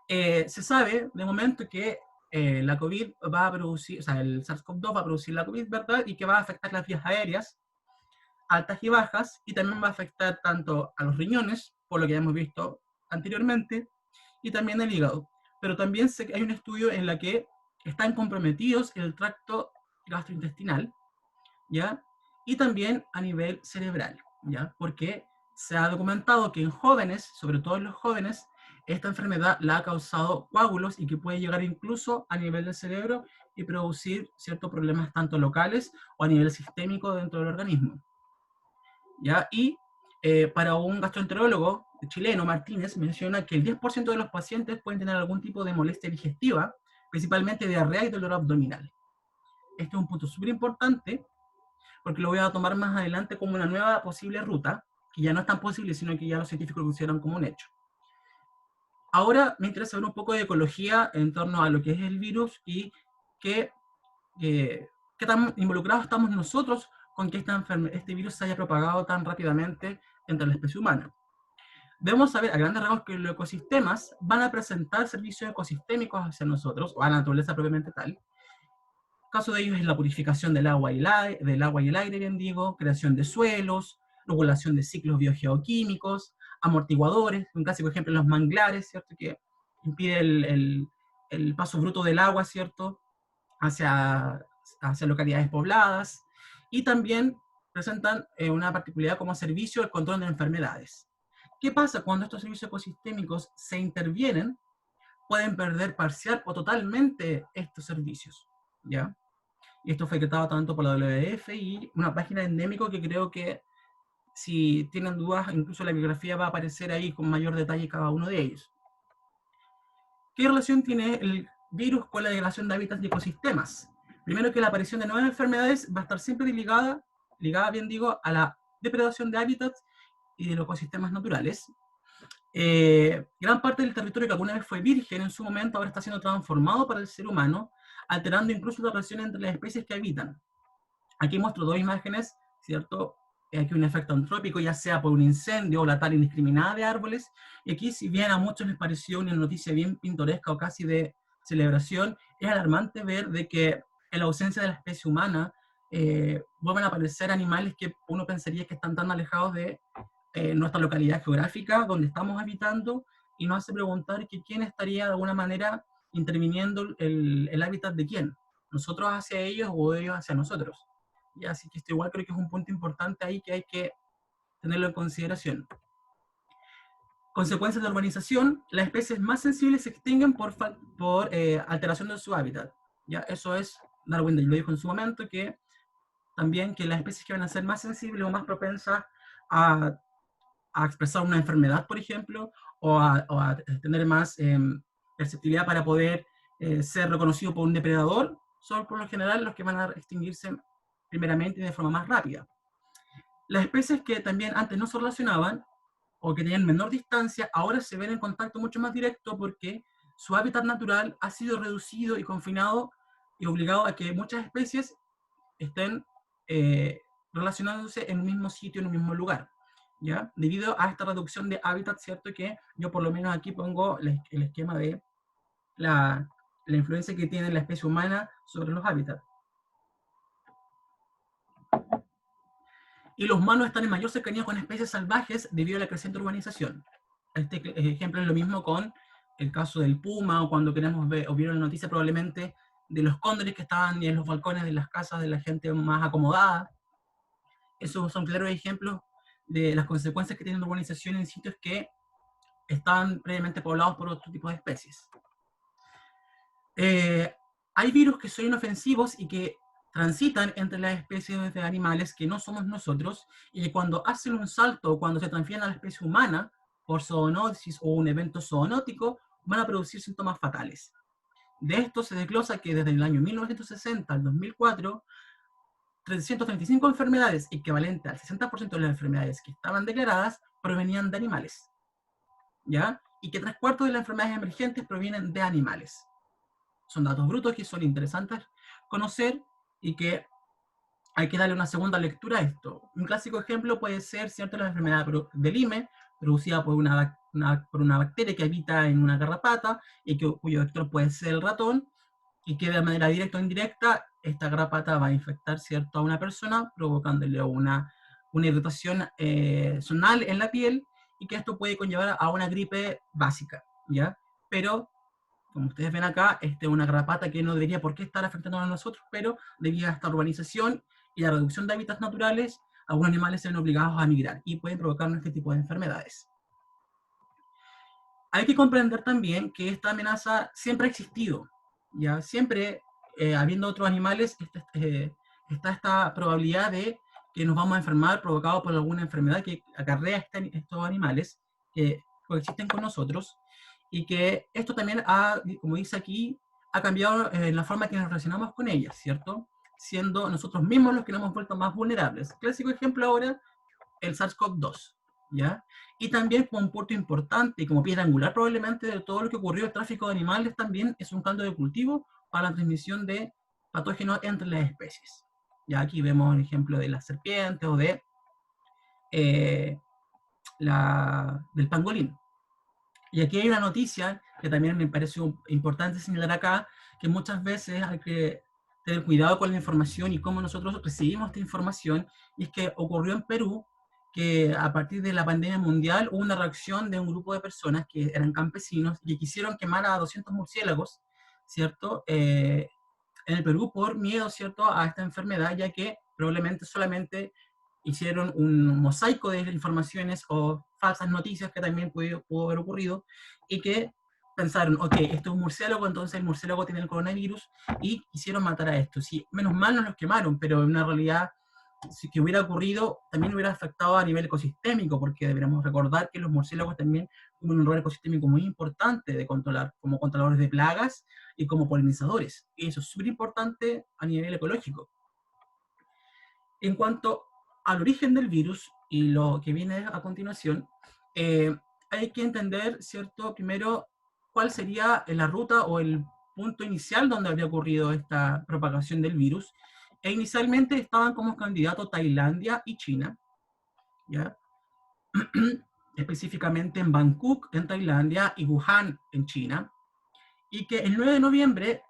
A: Se sabe de momento que la COVID va a producir, o sea, el SARS-CoV-2 va a producir la COVID, ¿verdad? Y que va a afectar las vías aéreas, altas y bajas, y también va a afectar tanto a los riñones, por lo que ya hemos visto anteriormente, y también el hígado. Pero también hay un estudio en la que están comprometidos el tracto gastrointestinal, ¿ya? Y también a nivel cerebral, ¿ya? Porque se ha documentado que en jóvenes, sobre todo en los jóvenes, esta enfermedad la ha causado coágulos y que puede llegar incluso a nivel del cerebro y producir ciertos problemas tanto locales o a nivel sistémico dentro del organismo, ¿ya? Y para un gastroenterólogo chileno, Martínez, menciona que el 10% de los pacientes pueden tener algún tipo de molestia digestiva, principalmente diarrea y dolor abdominal. Este es un punto súper importante porque lo voy a tomar más adelante como una nueva posible ruta, que ya no es tan posible, sino que ya los científicos lo consideran como un hecho. Ahora me interesa ver un poco de ecología en torno a lo que es el virus y qué tan involucrados estamos nosotros con que este virus se haya propagado tan rápidamente entre la especie humana. Debemos saber a grandes rasgos que los ecosistemas van a presentar servicios ecosistémicos hacia nosotros, o a la naturaleza propiamente tal. Caso de ellos es la purificación del agua y el aire, bien digo, creación de suelos, regulación de ciclos biogeoquímicos, amortiguadores, un clásico ejemplo los manglares, ¿cierto? Que impide el paso bruto del agua, ¿cierto? Hacia localidades pobladas, y también presentan una particularidad como servicio el control de enfermedades. ¿Qué pasa cuando estos servicios ecosistémicos se intervienen? Pueden perder parcial o totalmente estos servicios, ¿ya? Y esto fue decretado tanto por la WWF y una página endémico que creo que si tienen dudas, incluso la bibliografía va a aparecer ahí con mayor detalle cada uno de ellos. ¿Qué relación tiene el virus con la degradación de hábitats y ecosistemas? Primero que la aparición de nuevas enfermedades va a estar siempre ligada bien digo, a la depredación de hábitats y de los ecosistemas naturales. Gran parte del territorio que alguna vez fue virgen en su momento ahora está siendo transformado para el ser humano, alterando incluso la relación entre las especies que habitan. Aquí muestro dos imágenes, ¿cierto? Aquí un efecto antrópico, ya sea por un incendio o la tala indiscriminada de árboles. Y aquí, si bien a muchos les pareció una noticia bien pintoresca o casi de celebración, es alarmante ver de que en la ausencia de la especie humana vuelven a aparecer animales que uno pensaría que están tan alejados de nuestra localidad geográfica, donde estamos habitando, y nos hace preguntar que quién estaría de alguna manera interviniendo el hábitat de quién, nosotros hacia ellos o ellos hacia nosotros. Y así que esto igual creo que es un punto importante ahí que hay que tenerlo en consideración. Consecuencias de la urbanización: las especies más sensibles se extinguen por alteración de su hábitat. ¿Ya? Eso es, Darwin lo dijo en su momento, que también que las especies que van a ser más sensibles o más propensas a, a expresar una enfermedad, por ejemplo, o a tener más perceptibilidad para poder ser reconocido por un depredador, son por lo general los que van a extinguirse primeramente y de forma más rápida. Las especies que también antes no se relacionaban o que tenían menor distancia, ahora se ven en contacto mucho más directo porque su hábitat natural ha sido reducido y confinado y obligado a que muchas especies estén relacionándose en un mismo sitio, en un mismo lugar, ¿ya? Debido a esta reducción de hábitat, ¿cierto? Que yo por lo menos aquí pongo el esquema de la influencia que tiene la especie humana sobre los hábitats. Y los humanos están en mayor cercanía con especies salvajes debido a la creciente urbanización. Este ejemplo es lo mismo con el caso del puma, o cuando queremos ver, o vieron la noticia probablemente de los cóndores que estaban en los balcones de las casas de la gente más acomodada. Esos son claros ejemplos de las consecuencias que tiene la urbanización en sitios que estaban previamente poblados por otro tipo de especies. Hay virus que son inofensivos y que transitan entre las especies de animales que no somos nosotros, y que cuando hacen un salto o cuando se transfieren a la especie humana por zoonosis o un evento zoonótico, van a producir síntomas fatales. De esto se desglosa que desde el año 1960 al 2004, 335 enfermedades, equivalente al 60% de las enfermedades que estaban declaradas, provenían de animales, ¿ya? Y que 3/4 de las enfermedades emergentes provienen de animales. Son datos brutos que son interesantes conocer y que hay que darle una segunda lectura a esto. Un clásico ejemplo puede ser, ¿cierto?, la enfermedad del IME, producida por una bacteria que habita en una garrapata y cuyo vector puede ser el ratón, y que de manera directa o indirecta esta garrapata va a infectar, ¿cierto?, a una persona, provocándole una irritación zonal en la piel, y que esto puede conllevar a una gripe básica, ¿ya? Pero como ustedes ven acá, es una garrapata que no debería por qué estar afectando a nosotros, pero debido a esta urbanización y la reducción de hábitats naturales, algunos animales se ven obligados a migrar y pueden provocarnos este tipo de enfermedades. Hay que comprender también que esta amenaza siempre ha existido, ¿ya? Siempre, habiendo otros animales, está esta probabilidad de que nos vamos a enfermar provocado por alguna enfermedad que acarrea estos animales que coexisten con nosotros, y que esto también como dice aquí, ha cambiado la forma que nos relacionamos con ellas, ¿cierto? Siendo nosotros mismos los que nos hemos vuelto más vulnerables. Clásico ejemplo ahora, el SARS-CoV-2, ¿ya? Y también como un punto importante y como piedra angular probablemente de todo lo que ocurrió, el tráfico de animales también es un caldo de cultivo para la transmisión de patógenos entre las especies. Ya aquí vemos el ejemplo de las serpientes o eh, del pangolín. Y aquí hay una noticia que también me parece importante señalar acá, que muchas veces hay que tener cuidado con la información y cómo nosotros recibimos esta información, y es que ocurrió en Perú que a partir de la pandemia mundial hubo una reacción de un grupo de personas que eran campesinos y que quisieron quemar a 200 murciélagos, ¿cierto? En el Perú por miedo, ¿cierto?, a esta enfermedad, ya que probablemente solamente hicieron un mosaico de informaciones o falsas noticias que también pudo haber ocurrido, y que pensaron, ok, esto es un murciélago, entonces el murciélago tiene el coronavirus, y quisieron matar a estos. Sí, menos mal no los quemaron, pero en una realidad, si que hubiera ocurrido, también hubiera afectado a nivel ecosistémico, porque deberíamos recordar que los murciélagos también tienen un rol ecosistémico muy importante de controlar, como controladores de plagas y como polinizadores. Y eso es súper importante a nivel ecológico. En cuanto al origen del virus y lo que viene a continuación, hay que entender, ¿cierto?, primero cuál sería la ruta o el punto inicial donde habría ocurrido esta propagación del virus. E inicialmente estaban como candidatos Tailandia y China, ¿ya? Específicamente en Bangkok, en Tailandia, y Wuhan, en China, y que el 9 de noviembre,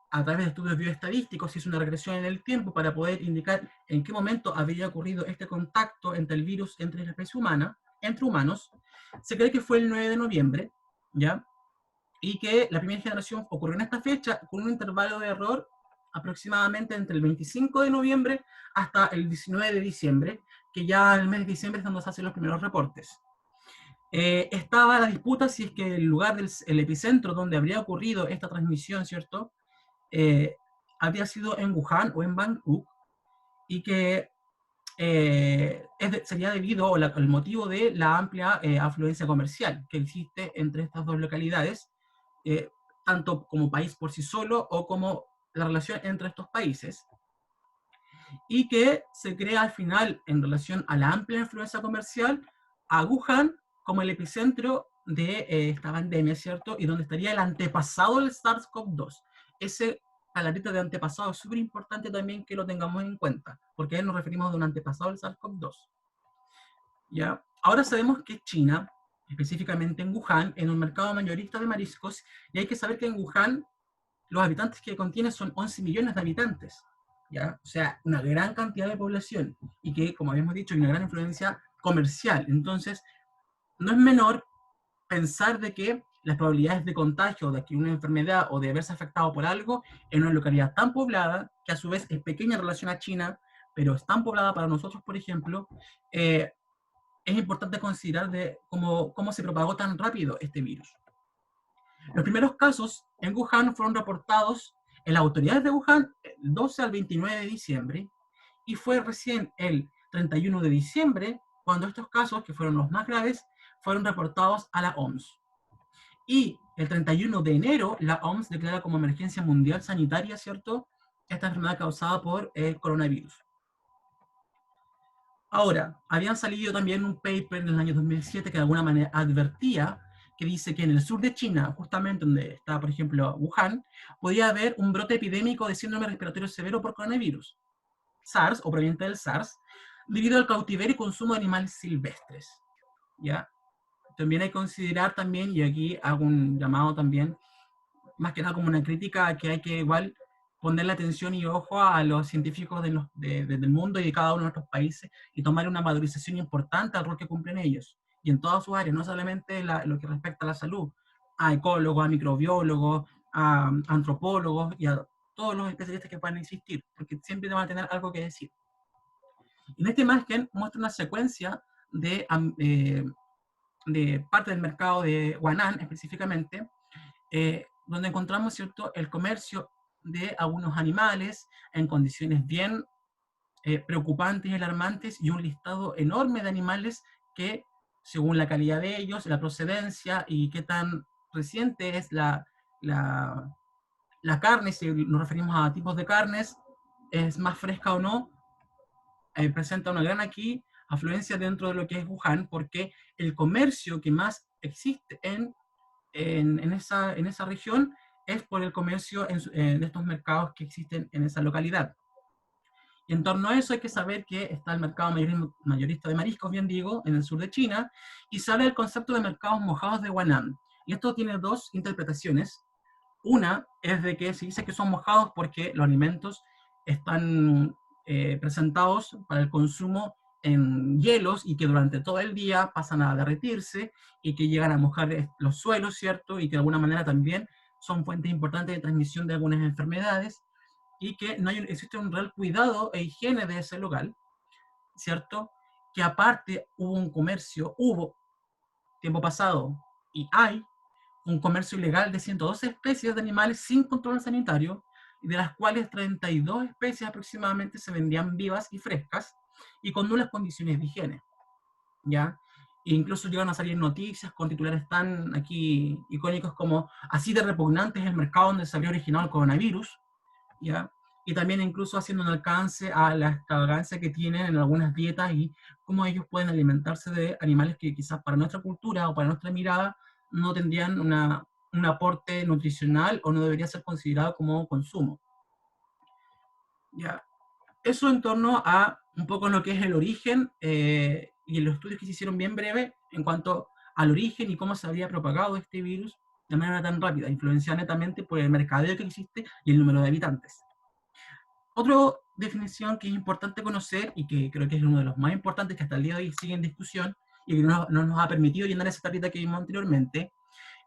A: a través de estudios bioestadísticos, se hizo una regresión en el tiempo para poder indicar en qué momento habría ocurrido este contacto entre el virus, entre la especie humana, entre humanos. Se cree que fue el 9 de noviembre, ¿ya? Y que la primera generación ocurrió en esta fecha con un intervalo de error aproximadamente entre el 25 de noviembre hasta el 19 de diciembre, que ya el mes de diciembre es donde se hacen los primeros reportes. Estaba la disputa si es que el lugar el epicentro donde habría ocurrido esta transmisión, ¿cierto?, habría sido en Wuhan o en Bangkok, y que sería debido al motivo de la amplia afluencia comercial que existe entre estas dos localidades, eh, tanto como país por sí solo o como la relación entre estos países, y que se crea al final, en relación a la amplia influencia comercial, a Wuhan como el epicentro de esta pandemia, ¿cierto? Y donde estaría el antepasado del SARS-CoV-2. Ese palabrita de antepasado es súper importante también que lo tengamos en cuenta, porque ahí nos referimos a un antepasado del SARS-CoV-2. ¿Ya? Ahora sabemos que China específicamente en Wuhan, en un mercado mayorista de mariscos, y hay que saber que en Wuhan los habitantes que contiene son 11 millones de habitantes, ¿ya? O sea, una gran cantidad de población, y que, como habíamos dicho, hay una gran influencia comercial. Entonces, no es menor pensar de que las probabilidades de contagio de una enfermedad o de verse afectado por algo en una localidad tan poblada, que a su vez es pequeña en relación a China, pero es tan poblada para nosotros, por ejemplo, es importante considerar de cómo se propagó tan rápido este virus. Los primeros casos en Wuhan fueron reportados en las autoridades de Wuhan el 12 al 29 de diciembre, y fue recién el 31 de diciembre cuando estos casos, que fueron los más graves, fueron reportados a la OMS. Y el 31 de enero, la OMS declara como emergencia mundial sanitaria, ¿cierto?, esta enfermedad causada por el coronavirus. Ahora, habían salido también un paper en el año 2007 que de alguna manera advertía, que dice que en el sur de China, justamente donde está, por ejemplo, Wuhan, podía haber un brote epidémico de síndrome respiratorio severo por coronavirus, SARS, o proveniente del SARS, debido al cautiverio y consumo de animales silvestres, ¿ya? También hay que considerar también, y aquí hago un llamado también, más que nada como una crítica a que hay que igual ponerle atención y ojo a los científicos del mundo y de cada uno de nuestros países, y tomar una valorización importante al rol que cumplen ellos, y en todas sus áreas, no solamente lo que respecta a la salud, a ecólogos, a microbiólogos, a antropólogos y a todos los especialistas que puedan existir, porque siempre van a tener algo que decir. En esta imagen muestra una secuencia de parte del mercado de Huanan específicamente, donde encontramos, ¿cierto?, el comercio de algunos animales en condiciones bien preocupantes y alarmantes, y un listado enorme de animales que, según la calidad de ellos, la procedencia y qué tan reciente es la, la carne, si nos referimos a tipos de carnes, es más fresca o no, presenta una gran aquí afluencia dentro de lo que es Wuhan, porque el comercio que más existe en esa región es por el comercio en estos mercados que existen en esa localidad. Y en torno a eso hay que saber que está el mercado mayorista de mariscos, bien digo, en el sur de China, y se habla del concepto de mercados mojados de Huanan. Y esto tiene dos interpretaciones. Una es de que se dice que son mojados porque los alimentos están presentados para el consumo en hielos, y que durante todo el día pasan a derretirse y que llegan a mojar los suelos, ¿cierto? Y que de alguna manera también son fuentes importantes de transmisión de algunas enfermedades, y que no existe un real cuidado e higiene de ese local, ¿cierto? Que aparte hubo tiempo pasado, y hay un comercio ilegal de 112 especies de animales sin control sanitario, de las cuales 32 especies aproximadamente se vendían vivas y frescas y con nulas condiciones de higiene, ¿ya? E incluso llegan a salir noticias con titulares tan aquí icónicos como "así de repugnante es el mercado donde se había originado el coronavirus", ¿ya? Y también incluso haciendo un alcance a la extravagancia que tienen en algunas dietas y cómo ellos pueden alimentarse de animales que quizás para nuestra cultura o para nuestra mirada no tendrían un aporte nutricional o no debería ser considerado como consumo, ¿ya? Eso en torno a un poco lo que es el origen y los estudios que se hicieron bien breve en cuanto al origen y cómo se había propagado este virus de manera tan rápida, influenciada netamente por el mercadeo que existe y el número de habitantes. Otra definición que es importante conocer, y que creo que es uno de los más importantes que hasta el día de hoy sigue en discusión y que no nos ha permitido llenar esa tablita que vimos anteriormente,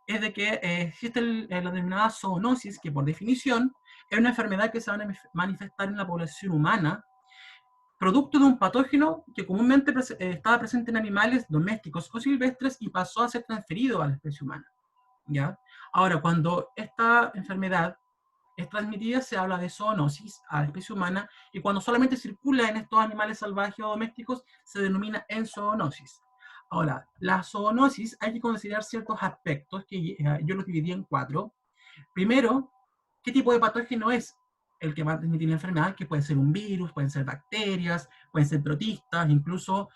A: es de que existe la denominada zoonosis, que por definición es una enfermedad que se va a manifestar en la población humana producto de un patógeno que comúnmente estaba presente en animales domésticos o silvestres y pasó a ser transferido a la especie humana, ¿ya? Ahora, cuando esta enfermedad es transmitida, se habla de zoonosis a la especie humana, y cuando solamente circula en estos animales salvajes o domésticos, se denomina enzoonosis. Ahora, la zoonosis hay que considerar ciertos aspectos que yo los dividí en cuatro. Primero, ¿qué tipo de patógeno es el que va a transmitir la enfermedad? Que puede ser un virus, pueden ser bacterias, pueden ser protistas, incluso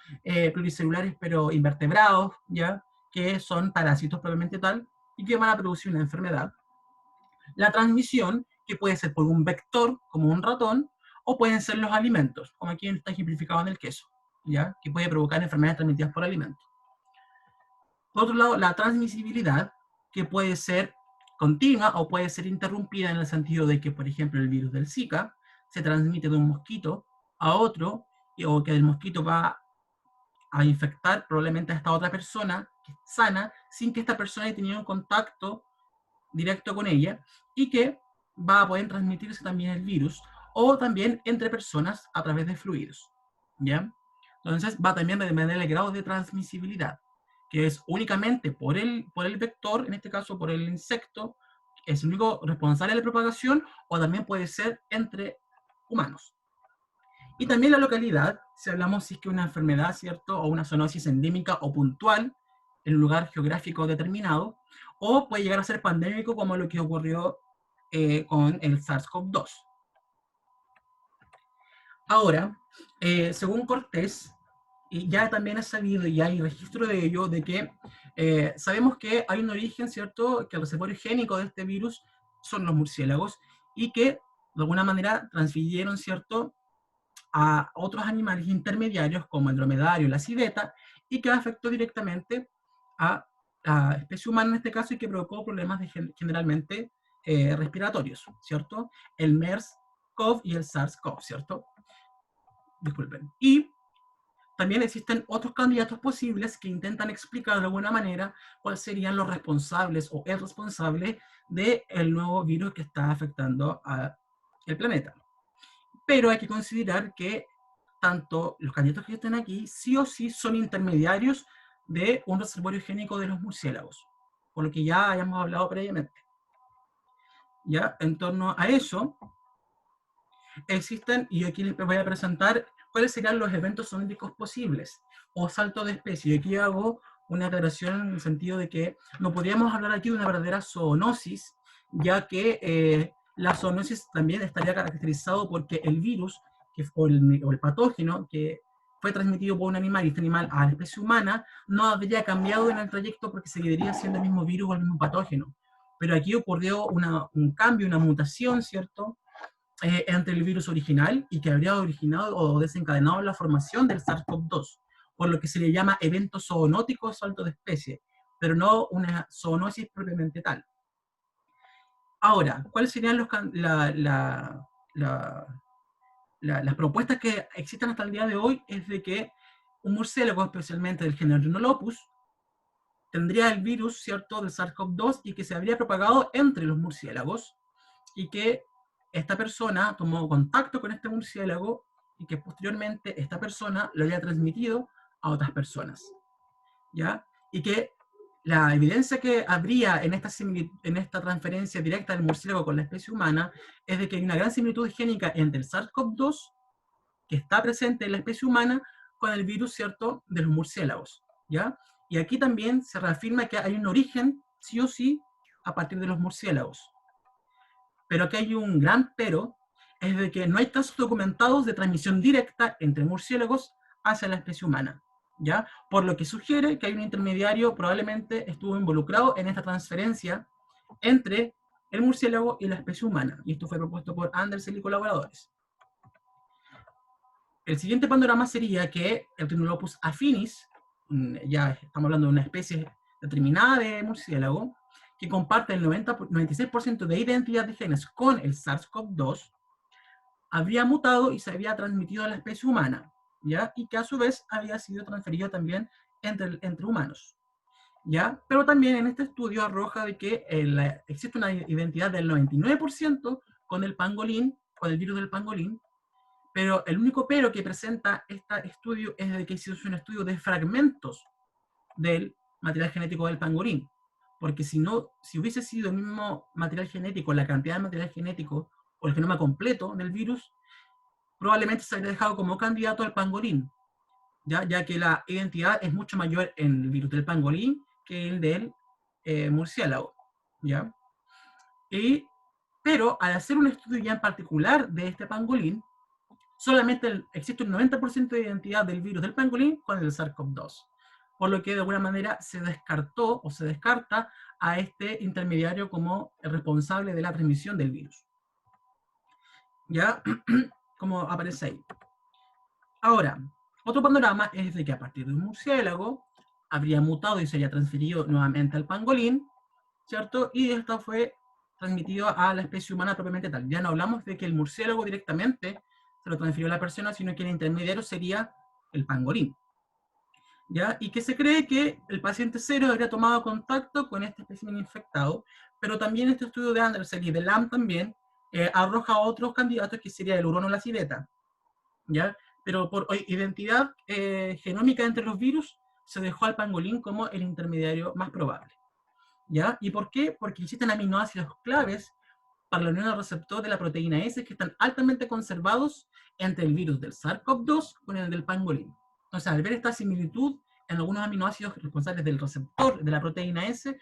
A: pluricelulares pero invertebrados, ¿ya? Que son parásitos propiamente tal, y que van a producir una enfermedad. La transmisión, que puede ser por un vector, como un ratón, o pueden ser los alimentos, como aquí está ejemplificado en el queso, ¿ya? Que puede provocar enfermedades transmitidas por alimentos. Por otro lado, la transmisibilidad, que puede ser continua o puede ser interrumpida en el sentido de que, por ejemplo, el virus del Zika se transmite de un mosquito a otro, o que el mosquito va a infectar probablemente a esta otra persona que es sana, sin que esta persona haya tenido un contacto directo con ella, y que va a poder transmitirse también el virus, o también entre personas a través de fluidos, ¿ya? Entonces va también a depender del grado de transmisibilidad, que es únicamente por el vector, en este caso por el insecto, es el único responsable de la propagación, o también puede ser entre humanos. Y también la localidad, si hablamos si es que una enfermedad, ¿cierto? O una zoonosis endémica o puntual en un lugar geográfico determinado, o puede llegar a ser pandémico como lo que ocurrió con el SARS-CoV-2. Ahora, según Cortés, y ya también es sabido y hay registro de ello, de que sabemos que hay un origen, ¿cierto? Que el reservorio génico de este virus son los murciélagos, y que de alguna manera transfirieron, ¿cierto?, a otros animales intermediarios como el dromedario, la civeta, y que afectó directamente a la especie humana en este caso, y que provocó problemas generalmente respiratorios, ¿cierto? El MERS-CoV y el SARS-CoV, ¿cierto? Disculpen. Y también existen otros candidatos posibles que intentan explicar de alguna manera cuáles serían los responsables o el responsable del nuevo virus que está afectando al planeta. Pero hay que considerar que tanto los candidatos que están aquí sí o sí son intermediarios de un reservorio génico de los murciélagos, por lo que ya hayamos hablado previamente. Ya, en torno a eso, existen, y aquí les voy a presentar cuáles serían los eventos zoonóticos posibles, o salto de especie. Y aquí hago una aclaración en el sentido de que no podríamos hablar aquí de una verdadera zoonosis, ya que la zoonosis también estaría caracterizado porque el virus o el patógeno que fue transmitido por un animal y este animal a la especie humana no habría cambiado en el trayecto porque seguiría siendo el mismo virus o el mismo patógeno. Pero aquí ocurrió un cambio, una mutación, ¿cierto?, entre el virus original, y que habría originado o desencadenado la formación del SARS-CoV-2, por lo que se le llama evento zoonótico o salto de especie, pero no una zoonosis propiamente tal. Ahora, ¿cuáles serían las propuestas que existen hasta el día de hoy? Es de que un murciélago, especialmente del género Rhinolopus, tendría el virus, ¿cierto?, del SARS-CoV-2, y que se habría propagado entre los murciélagos, y que esta persona tomó contacto con este murciélago, y que posteriormente esta persona lo haya transmitido a otras personas, ¿ya? Y que la evidencia que habría en esta transferencia directa del murciélago con la especie humana es de que hay una gran similitud génica entre el SARS-CoV-2, que está presente en la especie humana, con el virus, ¿cierto?, de los murciélagos, ¿ya? Y aquí también se reafirma que hay un origen, sí o sí, a partir de los murciélagos. Pero aquí hay un gran pero, es de que no hay casos documentados de transmisión directa entre murciélagos hacia la especie humana, ¿ya? Por lo que sugiere que hay un intermediario probablemente estuvo involucrado en esta transferencia entre el murciélago y la especie humana, y esto fue propuesto por Andersen y colaboradores. El siguiente panorama sería que el Rhinolopus affinis, ya estamos hablando de una especie determinada de murciélago, que comparte el 96% de identidad de genes con el SARS-CoV-2, habría mutado y se había transmitido a la especie humana, ¿ya? Y que a su vez había sido transferido también entre humanos, ¿ya? Pero también en este estudio arroja de que existe una identidad del 99% con el pangolín, con el virus del pangolín, pero el único pero que presenta este estudio es de que se hizo un estudio de fragmentos del material genético del pangolín. Porque si hubiese sido el mismo material genético, la cantidad de material genético o el genoma completo del virus, probablemente se habría dejado como candidato al pangolín, ya que la identidad es mucho mayor en el virus del pangolín que el del murciélago, ¿ya? Pero al hacer un estudio ya en particular de este pangolín, solamente existe un 90% de identidad del virus del pangolín con el SARS-CoV-2, por lo que de alguna manera se descartó o se descarta a este intermediario como el responsable de la transmisión del virus, ¿ya? Como aparece ahí. Ahora, otro panorama es de que a partir de un murciélago habría mutado y se había transferido nuevamente al pangolín, ¿cierto? Y esto fue transmitido a la especie humana propiamente tal. Ya no hablamos de que el murciélago directamente se lo transfirió a la persona, sino que el intermediario sería el pangolín, ¿ya? Y que se cree que el paciente cero habría tomado contacto con este espécimen infectado, pero también este estudio de Andersen y de Lam también arroja otros candidatos que sería el urono o la civeta, ¿ya? Pero por identidad genómica entre los virus se dejó al pangolín como el intermediario más probable, ¿ya? ¿Y por qué? Porque existen aminoácidos claves para la unión al receptor de la proteína S que están altamente conservados entre el virus del SARS-CoV-2 con el del pangolín. Entonces, al ver esta similitud en algunos aminoácidos responsables del receptor de la proteína S,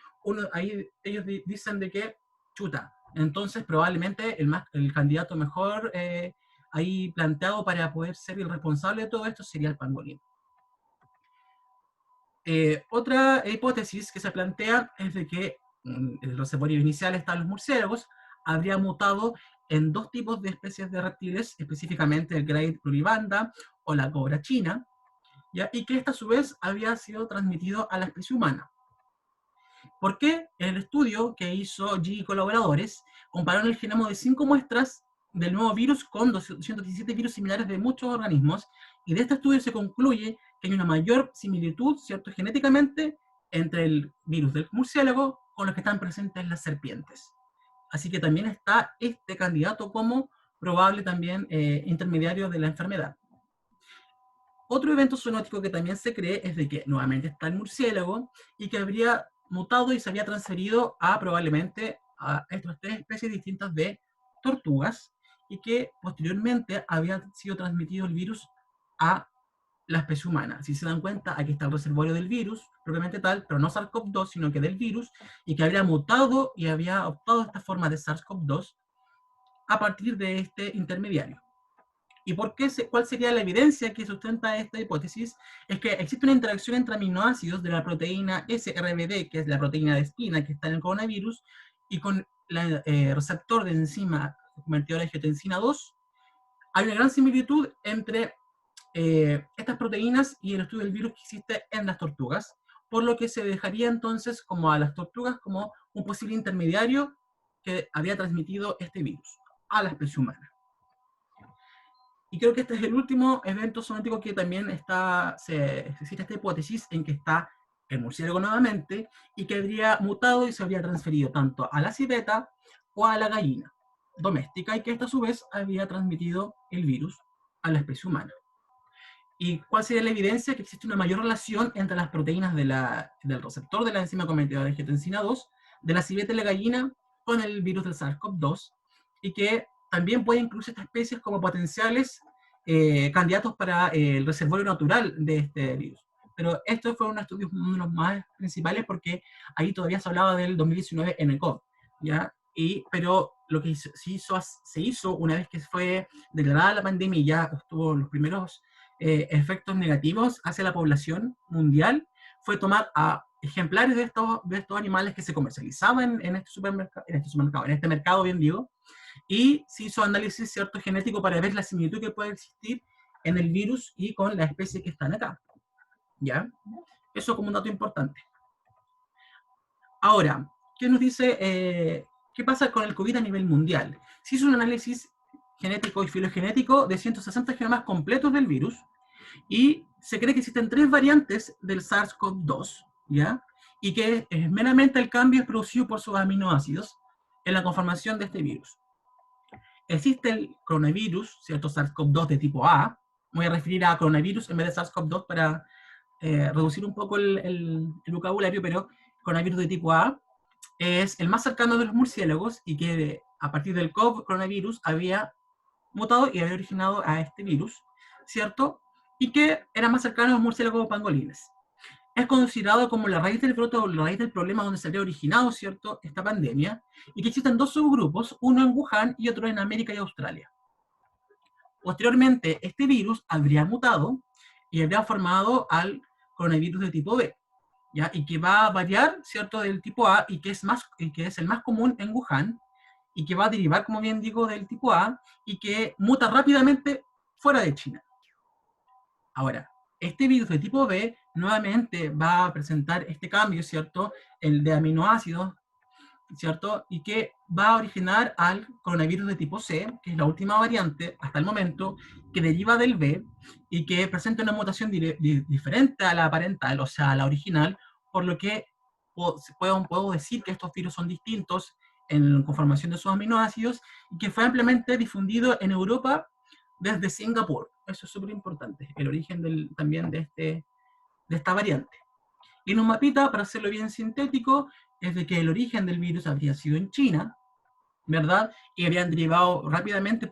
A: ahí ellos dicen de que, chuta, entonces probablemente el candidato mejor ahí planteado para poder ser el responsable de todo esto sería el pangolín. Otra hipótesis que se plantea es de que el reservorio inicial están los murciélagos, habría mutado en dos tipos de especies de reptiles, específicamente el Great pluribanda o la cobra china, ¿ya? Y que esta a su vez había sido transmitido a la especie humana. ¿Por qué? En el estudio que hizo G y colaboradores, compararon el genoma de 5 muestras del nuevo virus con 217 virus similares de muchos organismos, y de este estudio se concluye que hay una mayor similitud, ¿cierto?, genéticamente, entre el virus del murciélago con los que están presentes en las serpientes. Así que también está este candidato como probable también intermediario de la enfermedad. Otro evento zoonótico que también se cree es de que nuevamente está el murciélago y que habría mutado y se había transferido a probablemente a estas tres especies distintas de tortugas y que posteriormente había sido transmitido el virus a la especie humana. Si se dan cuenta, aquí está el reservorio del virus, propiamente tal, pero no SARS-CoV-2, sino que del virus, y que habría mutado y había adoptado esta forma de SARS-CoV-2 a partir de este intermediario. ¿Y cuál sería la evidencia que sustenta esta hipótesis? Es que existe una interacción entre aminoácidos de la proteína SRBD, que es la proteína de espina que está en el coronavirus, y con el receptor de enzima convertidora de angiotensina 2. Hay una gran similitud entre estas proteínas y el estudio del virus que existe en las tortugas, por lo que se dejaría entonces como a las tortugas como un posible intermediario que había transmitido este virus a la especie humana. Y creo que este es el último evento zoonótico que también existe esta hipótesis en que está el murciélago nuevamente y que habría mutado y se habría transferido tanto a la civeta o a la gallina doméstica y que esta a su vez había transmitido el virus a la especie humana. ¿Y cuál sería la evidencia? Que existe una mayor relación entre las proteínas del receptor de la enzima convertidora de angiotensina 2, de la civeta y la gallina, con el virus del SARS-CoV-2, y que también puede incluir estas especies como potenciales candidatos para el reservorio natural de este virus. Pero estos fueron uno de los más principales porque ahí todavía se hablaba del 2019 en el COVID, ¿ya? Pero lo que se hizo una vez que fue declarada la pandemia y ya estuvo los primeros efectos negativos hacia la población mundial fue tomar a ejemplares de estos animales que se comercializaban en este mercado, bien digo, y se hizo análisis cierto genético para ver la similitud que puede existir en el virus y con la especie que están acá. ¿Ya? Eso como un dato importante. Ahora, ¿qué nos dice? ¿Qué pasa con el COVID a nivel mundial? Se hizo un análisis genético y filogenético de 160 genomas completos del virus y se cree que existen 3 variantes del SARS-CoV-2, ¿ya? Y que meramente el cambio es producido por sus aminoácidos en la conformación de este virus. Existe el coronavirus, ¿cierto? SARS-CoV-2 de tipo A. Voy a referir a coronavirus en vez de SARS-CoV-2 para reducir un poco el vocabulario, pero coronavirus de tipo A es el más cercano de los murciélagos y que a partir del coronavirus había mutado y había originado a este virus, ¿cierto? Y que era más cercano a los murciélagos pangolines. Es considerado como la raíz del brote o la raíz del problema donde se había originado, ¿cierto?, esta pandemia, y que existen dos subgrupos, uno en Wuhan y otro en América y Australia. Posteriormente, este virus habría mutado y habría formado al coronavirus de tipo B, ¿ya? Y que va a variar, ¿cierto?, del tipo A y que es el más común en Wuhan y que va a derivar, como bien digo, del tipo A y que muta rápidamente fuera de China. Ahora, este virus de tipo B nuevamente va a presentar este cambio, ¿cierto? El de aminoácidos, ¿cierto? Y que va a originar al coronavirus de tipo C, que es la última variante hasta el momento, que deriva del B y que presenta una mutación diferente a la parental, o sea, a la original, por lo que puedo decir que estos virus son distintos en conformación de sus aminoácidos y que fue ampliamente difundido en Europa desde Singapur. Eso es súper importante, el origen también de esta variante. Y en un mapita, para hacerlo bien sintético, es de que el origen del virus habría sido en China, ¿verdad? Y habrían derivado rápidamente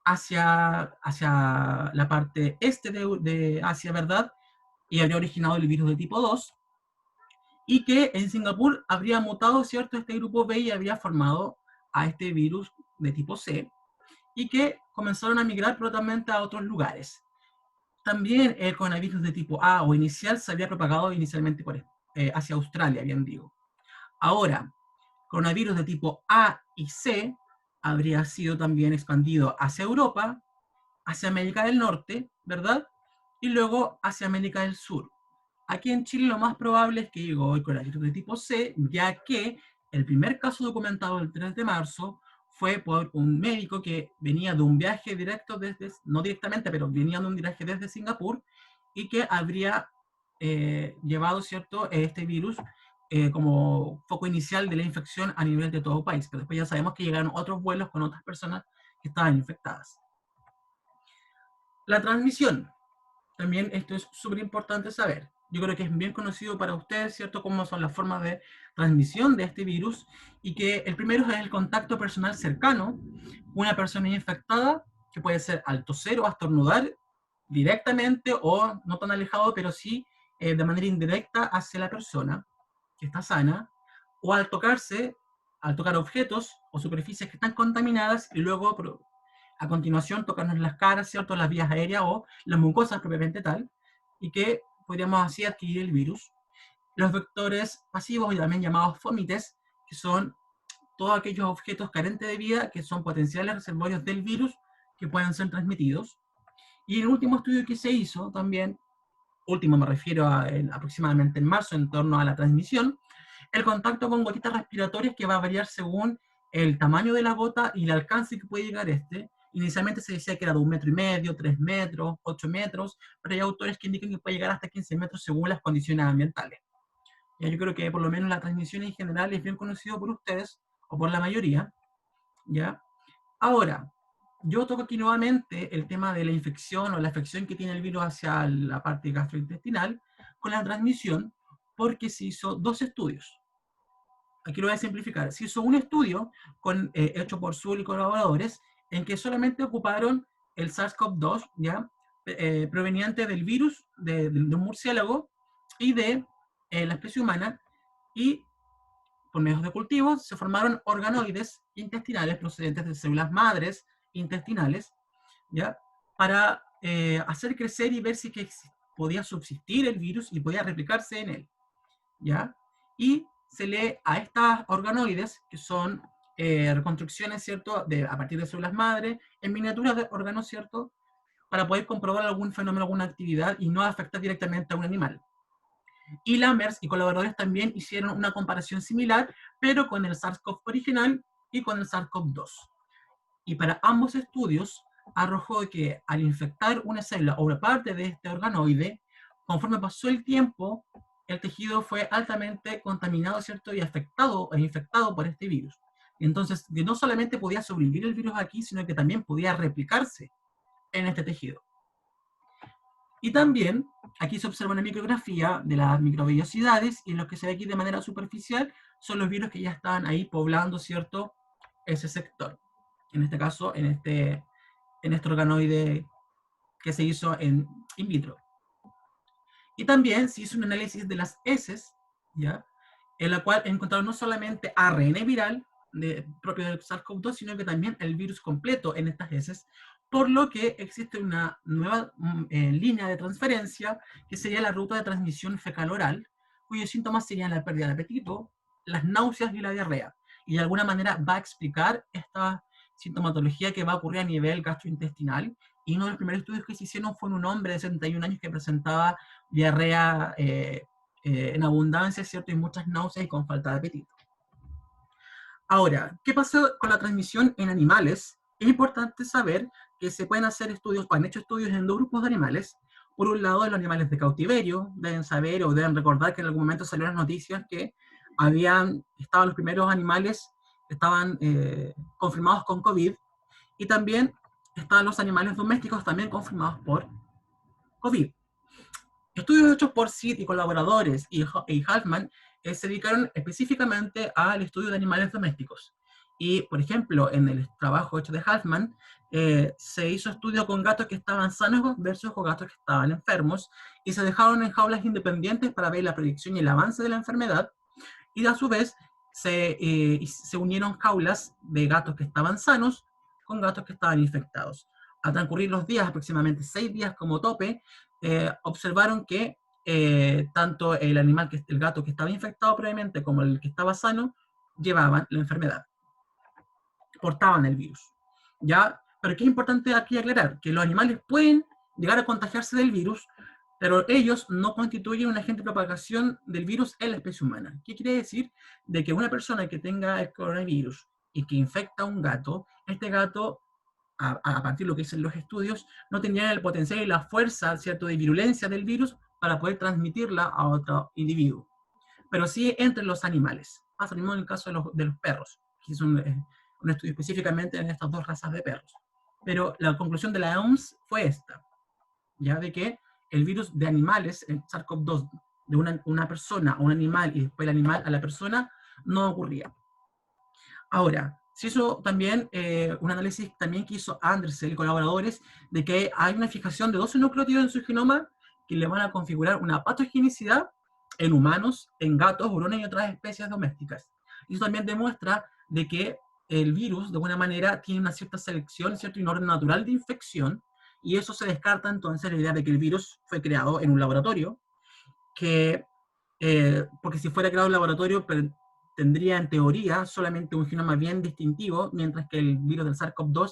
A: hacia la parte este de Asia, ¿verdad? Y habría originado el virus de tipo 2, y que en Singapur habría mutado, ¿cierto? Este grupo B y habría formado a este virus de tipo C, y que comenzaron a migrar probablemente a otros lugares. También el coronavirus de tipo A o inicial se había propagado inicialmente hacia Australia, bien digo. Ahora, coronavirus de tipo A y C habría sido también expandido hacia Europa, hacia América del Norte, ¿verdad? Y luego hacia América del Sur. Aquí en Chile lo más probable es que llegó hoy con la virus de tipo C, ya que el primer caso documentado el 3 de marzo fue por un médico que venía de un viaje directo no directamente, pero venía de un viaje desde Singapur y que habría llevado, ¿cierto?, este virus como foco inicial de la infección a nivel de todo el país. Pero después ya sabemos que llegaron otros vuelos con otras personas que estaban infectadas. La transmisión. También esto es súper importante saber. Yo creo que es bien conocido para ustedes, ¿cierto?, cómo son las formas de transmisión de este virus, y que el primero es el contacto personal cercano, una persona infectada, que puede ser al toser o a estornudar directamente o no tan alejado, pero sí de manera indirecta hacia la persona que está sana, o al tocar objetos o superficies que están contaminadas y luego a continuación tocarnos las caras, ¿cierto?, las vías aéreas o las mucosas propiamente tal, y que podríamos así adquirir el virus. Los vectores pasivos, y también llamados fómites, que son todos aquellos objetos carentes de vida que son potenciales reservorios del virus que pueden ser transmitidos. Y el último estudio que se hizo también, último me refiero aproximadamente en marzo, en torno a la transmisión, el contacto con gotitas respiratorias, que va a variar según el tamaño de la gota y el alcance que puede llegar este. Inicialmente se decía que era de 1,5 metros, 3 metros, 8 metros, pero hay autores que indican que puede llegar hasta 15 metros según las condiciones ambientales. Ya, yo creo que por lo menos la transmisión en general es bien conocido por ustedes, o por la mayoría, ¿ya? Ahora, yo toco aquí nuevamente el tema de la infección o la afección que tiene el virus hacia la parte gastrointestinal con la transmisión, porque se hizo dos estudios. Aquí lo voy a simplificar. Se hizo un estudio hecho por Sul y colaboradores, en que solamente ocuparon el SARS-CoV-2, ¿ya? Proveniente del virus de un murciélago y de la especie humana, y por medios de cultivo se formaron organoides intestinales procedentes de células madres intestinales, ¿ya? Para hacer crecer y ver si que podía subsistir el virus y podía replicarse en él, ¿ya? Y se lee a estas organoides, que son reconstrucciones, ¿cierto?, a partir de células madre, en miniaturas de órganos, ¿cierto?, para poder comprobar algún fenómeno, alguna actividad y no afectar directamente a un animal. Y Lammers y colaboradores también hicieron una comparación similar, pero con el SARS-CoV original y con el SARS-CoV-2. Y para ambos estudios arrojó que al infectar una célula o una parte de este organoide, conforme pasó el tiempo, el tejido fue altamente contaminado, ¿cierto?, y afectado e infectado por este virus. Entonces, que no solamente podía sobrevivir el virus aquí, sino que también podía replicarse en este tejido. Y también, aquí se observa una micrografía de las microvellosidades, y lo que se ve aquí de manera superficial son los virus que ya estaban ahí poblando, ¿cierto?, ese sector. En este caso, en este organoide que se hizo in vitro. Y también se hizo un análisis de las heces, ¿ya?, en la cual encontraron no solamente ARN viral propio del SARS-CoV-2, sino que también el virus completo en estas heces, por lo que existe una nueva línea de transferencia, que sería la ruta de transmisión fecal-oral, cuyos síntomas serían la pérdida de apetito, las náuseas y la diarrea. Y de alguna manera va a explicar esta sintomatología que va a ocurrir a nivel gastrointestinal, y uno de los primeros estudios que se hicieron fue en un hombre de 71 años que presentaba diarrea en abundancia, ¿cierto? Y muchas náuseas y con falta de apetito. Ahora, ¿qué pasa con la transmisión en animales? Es importante saber que se pueden hacer estudios, o han hecho estudios en dos grupos de animales. Por un lado, los animales de cautiverio, deben saber o deben recordar que en algún momento salieron las noticias que estaban los primeros animales que estaban confirmados con COVID, y también estaban los animales domésticos también confirmados por COVID. Estudios hechos por Sid y colaboradores y Halfman se dedicaron específicamente al estudio de animales domésticos. Y, por ejemplo, en el trabajo hecho de Halfman, se hizo estudio con gatos que estaban sanos versus con gatos que estaban enfermos, y se dejaron en jaulas independientes para ver la predicción y el avance de la enfermedad, y a su vez se unieron jaulas de gatos que estaban sanos con gatos que estaban infectados. Al transcurrir los días, aproximadamente 6 días como tope, observaron que tanto el gato que estaba infectado previamente como el que estaba sano llevaban la enfermedad, portaban el virus. ¿Ya? Pero qué es importante aquí aclarar, que los animales pueden llegar a contagiarse del virus, pero ellos no constituyen un agente de propagación del virus en la especie humana. ¿Qué quiere decir? De que una persona que tenga el coronavirus y que infecta a un gato, este gato, a partir de lo que dicen los estudios, no tendría el potencial y la fuerza, ¿cierto?, de virulencia del virus para poder transmitirla a otro individuo. Pero sí entre los animales. Pasa lo mismo en el caso de los perros, que es un estudio específicamente en estas dos razas de perros. Pero la conclusión de la OMS fue esta, ya de que el virus de animales, el SARS-CoV-2, de una persona a un animal y después el animal a la persona, no ocurría. Ahora, se hizo también un análisis también que hizo Andersen y colaboradores, de que hay una fijación de 12 nucleótidos en su genoma que le van a configurar una patogenicidad en humanos, en gatos, hurones y otras especies domésticas. Y eso también demuestra de que el virus, de alguna manera, tiene una cierta selección, cierto, y un orden natural de infección, y eso se descarta entonces la idea de que el virus fue creado en un laboratorio, que, porque si fuera creado en un laboratorio, tendría en teoría solamente un genoma bien distintivo, mientras que el virus del SARS-CoV-2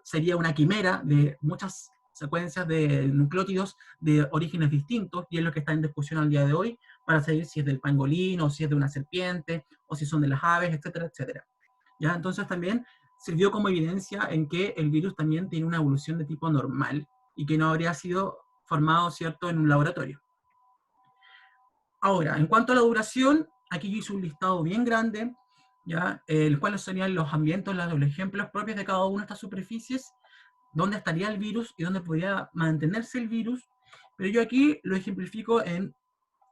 A: sería una quimera de muchas secuencias de nucleótidos de orígenes distintos, y es lo que está en discusión al día de hoy, para saber si es del pangolín, o si es de una serpiente, o si son de las aves, etcétera, etcétera. ¿Ya? Entonces también sirvió como evidencia en que el virus también tiene una evolución de tipo normal, y que no habría sido formado, ¿cierto?, en un laboratorio. Ahora, en cuanto a la duración, aquí yo hice un listado bien grande, ¿ya? El cual serían los ambientes, los ejemplos propios de cada una de estas superficies, dónde estaría el virus y dónde podría mantenerse el virus. Pero yo aquí lo ejemplifico en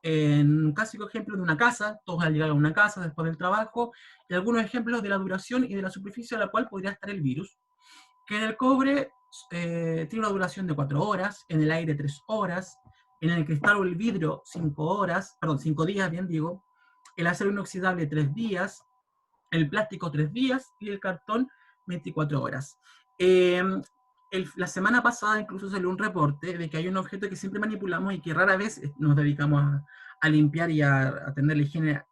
A: un clásico ejemplo de una casa, todos al llegar a una casa después del trabajo, y algunos ejemplos de la duración y de la superficie a la cual podría estar el virus, que en el cobre tiene una duración de 4 horas, en el aire 3 horas, en el cristal o el vidrio 5 horas, perdón, 5 días, bien digo, el acero inoxidable 3 días, el plástico 3 días y el cartón 24 horas. La semana pasada incluso salió un reporte de que hay un objeto que siempre manipulamos y que rara vez nos dedicamos a limpiar y a tener la higiene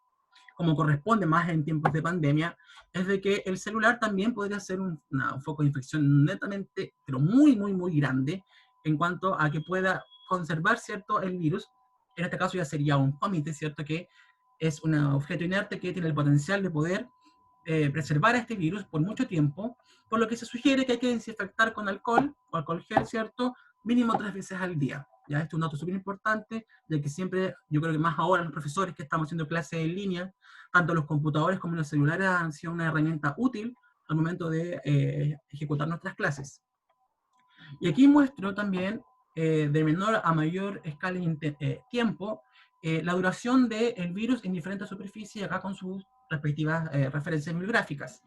A: como corresponde más en tiempos de pandemia, es de que el celular también podría ser un foco de infección netamente, pero muy, muy, muy grande, en cuanto a que pueda conservar, ¿cierto?, el virus. En este caso ya sería un cómite, ¿cierto?, que es un objeto inerte que tiene el potencial de poder preservar a este virus por mucho tiempo, por lo que se sugiere que hay que desinfectar con alcohol o alcohol gel, ¿cierto?, mínimo 3 veces al día. Ya, este es un dato súper importante, de que siempre, yo creo que más ahora los profesores que estamos haciendo clases en línea, tanto los computadores como los celulares han sido una herramienta útil al momento de ejecutar nuestras clases. Y aquí muestro también, de menor a mayor escala y tiempo, la duración del virus en diferentes superficies, acá con sus respectivas referencias bibliográficas.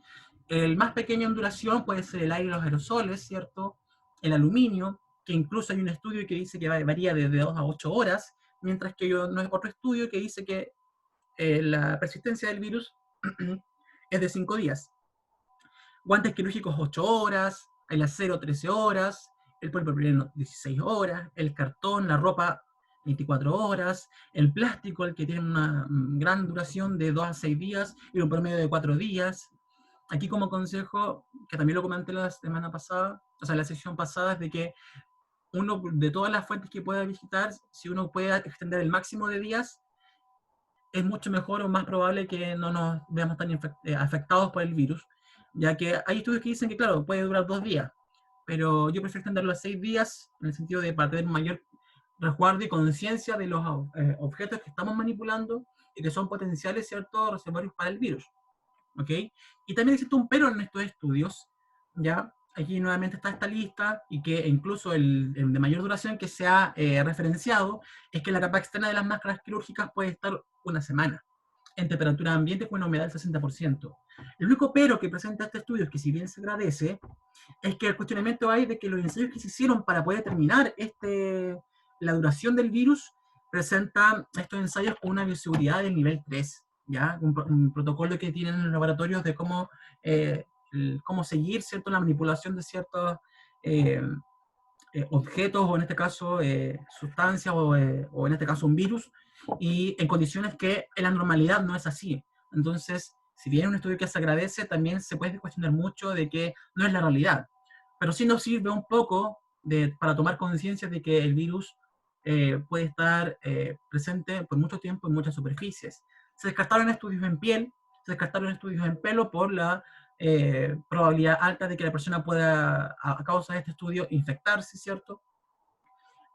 A: El más pequeño en duración puede ser el aire y los aerosoles, ¿cierto? El aluminio, que incluso hay un estudio que dice que varía de 2 a 8 horas, mientras que no es otro estudio que dice que la persistencia del virus es de 5 días. Guantes quirúrgicos 8 horas, el acero 13 horas, el polipropileno 16 horas, el cartón, la ropa 24 horas, el plástico, el que tiene una gran duración de 2 a 6 días y un promedio de 4 días, aquí como consejo, que también lo comenté la semana pasada, o sea, la sesión pasada, es de que uno de todas las fuentes que pueda visitar, si uno puede extender el máximo de días, es mucho mejor o más probable que no nos veamos tan afectados por el virus, ya que hay estudios que dicen que, claro, puede durar 2 días, pero yo prefiero extenderlo a 6 días, en el sentido de para tener mayor resguardo y conciencia de los objetos que estamos manipulando y que son potenciales, ¿cierto?, reservorios para el virus. ¿Ok? Y también existe un pero en estos estudios, ¿ya? Aquí nuevamente está esta lista y que incluso el de mayor duración que se ha referenciado es que la capa externa de las máscaras quirúrgicas puede estar una semana en temperatura ambiente con una humedad del 60%. El único pero que presenta este estudio es que si bien se agradece, es que el cuestionamiento hay de que los ensayos que se hicieron para poder determinar la duración del virus presentan estos ensayos con una bioseguridad del nivel 3, ¿ya? Un protocolo que tienen en los laboratorios de cómo seguir, ¿cierto?, la manipulación de ciertos eh, objetos, o en este caso sustancias, o en este caso un virus, y en condiciones que en la normalidad no es así. Entonces, si bien es un estudio que se agradece, también se puede cuestionar mucho de que no es la realidad. Pero sí nos sirve un poco para tomar conciencia de que el virus puede estar presente por mucho tiempo en muchas superficies. Se descartaron estudios en piel, se descartaron estudios en pelo por la probabilidad alta de que la persona pueda, a causa de este estudio, infectarse, ¿cierto?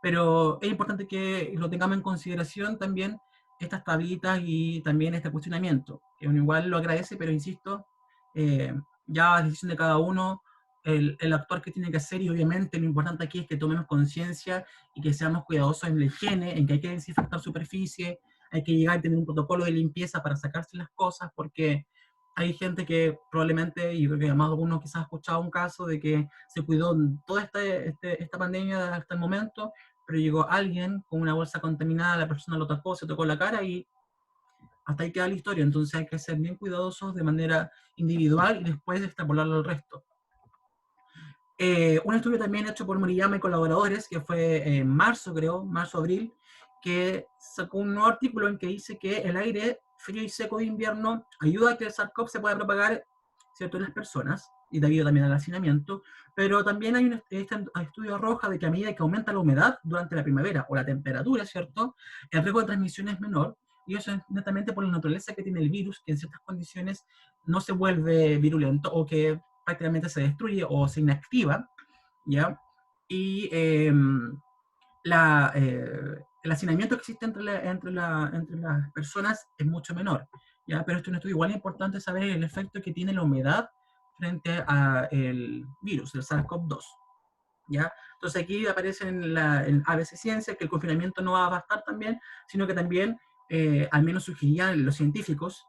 A: Pero es importante que lo tengamos en consideración también estas tablitas y también este cuestionamiento, que uno igual lo agradece, pero insisto, eh, ya es decisión de cada uno el actuar que tiene que hacer, y obviamente lo importante aquí es que tomemos conciencia y que seamos cuidadosos en la higiene, en que hay que desinfectar superficie, hay que llegar a tener un protocolo de limpieza para sacarse las cosas, porque hay gente que probablemente, y yo creo que además algunos quizás ha escuchado un caso de que se cuidó toda esta pandemia hasta el momento, pero llegó alguien con una bolsa contaminada, la persona lo tocó, se tocó la cara y hasta ahí queda la historia. Entonces hay que ser bien cuidadosos de manera individual y después extrapolarlo al resto. Un estudio también hecho por Moriyama y colaboradores, que fue en marzo, creo, marzo-abril, que sacó un nuevo artículo en que dice que el aire frío y seco de invierno ayuda a que el SARS-CoV se pueda propagar, ¿cierto?, en las personas, y debido también al hacinamiento, pero también hay un estudio arroja de que a medida que aumenta la humedad durante la primavera o la temperatura, ¿cierto?, el riesgo de transmisión es menor, y eso es netamente por la naturaleza que tiene el virus, que en ciertas condiciones no se vuelve virulento o que prácticamente se destruye o se inactiva, ¿ya? Y el hacinamiento que existe entre las personas es mucho menor, ¿ya? Pero esto es un estudio igual importante saber el efecto que tiene la humedad frente al virus, el SARS-CoV-2, ¿ya? Entonces aquí aparece en ABC Ciencia que el confinamiento no va a bastar también, sino que también, al menos sugerían los científicos,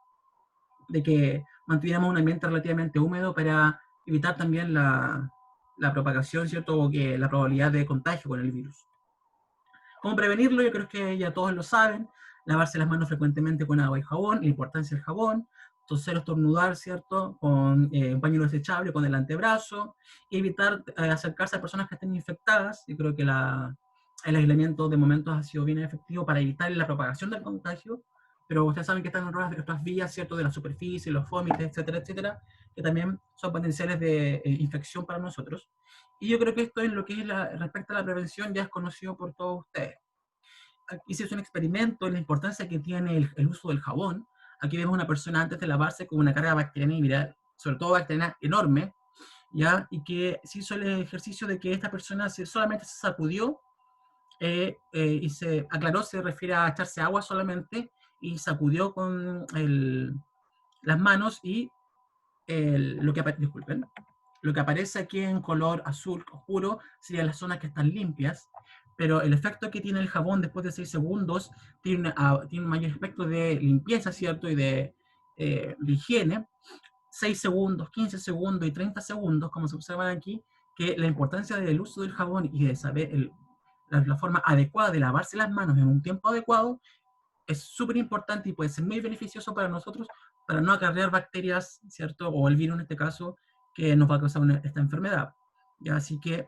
A: de que mantuviéramos un ambiente relativamente húmedo para evitar también la propagación, ¿cierto? O que la probabilidad de contagio con el virus. ¿Cómo prevenirlo? Yo creo que ya todos lo saben. Lavarse las manos frecuentemente con agua y jabón, la importancia del jabón, toser o estornudar, ¿cierto? Con un pañuelo desechable, con el antebrazo, y evitar acercarse a personas que estén infectadas. Yo creo que el aislamiento de momentos ha sido bien efectivo para evitar la propagación del contagio, pero ustedes saben que están otras vías, ¿cierto? De la superficie, los vómitos, etcétera, etcétera, que también son potenciales de infección para nosotros. Y yo creo que esto, en lo que es respecto a la prevención, ya es conocido por todos ustedes. Aquí se hizo un experimento en la importancia que tiene el uso del jabón. Aquí vemos una persona antes de lavarse con una carga bacteriana y viral, sobre todo bacteriana enorme, ¿ya? Y que se hizo el ejercicio de que esta persona solamente se sacudió y se aclaró, se refiere a echarse agua solamente, y sacudió con las manos, y disculpen, lo que aparece aquí en color azul oscuro serían las zonas que están limpias, pero el efecto que tiene el jabón después de 6 segundos tiene un mayor efecto de limpieza, ¿cierto? Y de higiene. 6 segundos, 15 segundos y 30 segundos, como se observan aquí, que la importancia del uso del jabón y de saber la forma adecuada de lavarse las manos en un tiempo adecuado es súper importante y puede ser muy beneficioso para nosotros para no acarrear bacterias, ¿cierto? O el virus en este caso, que nos va a causar esta enfermedad. ¿Ya? Así que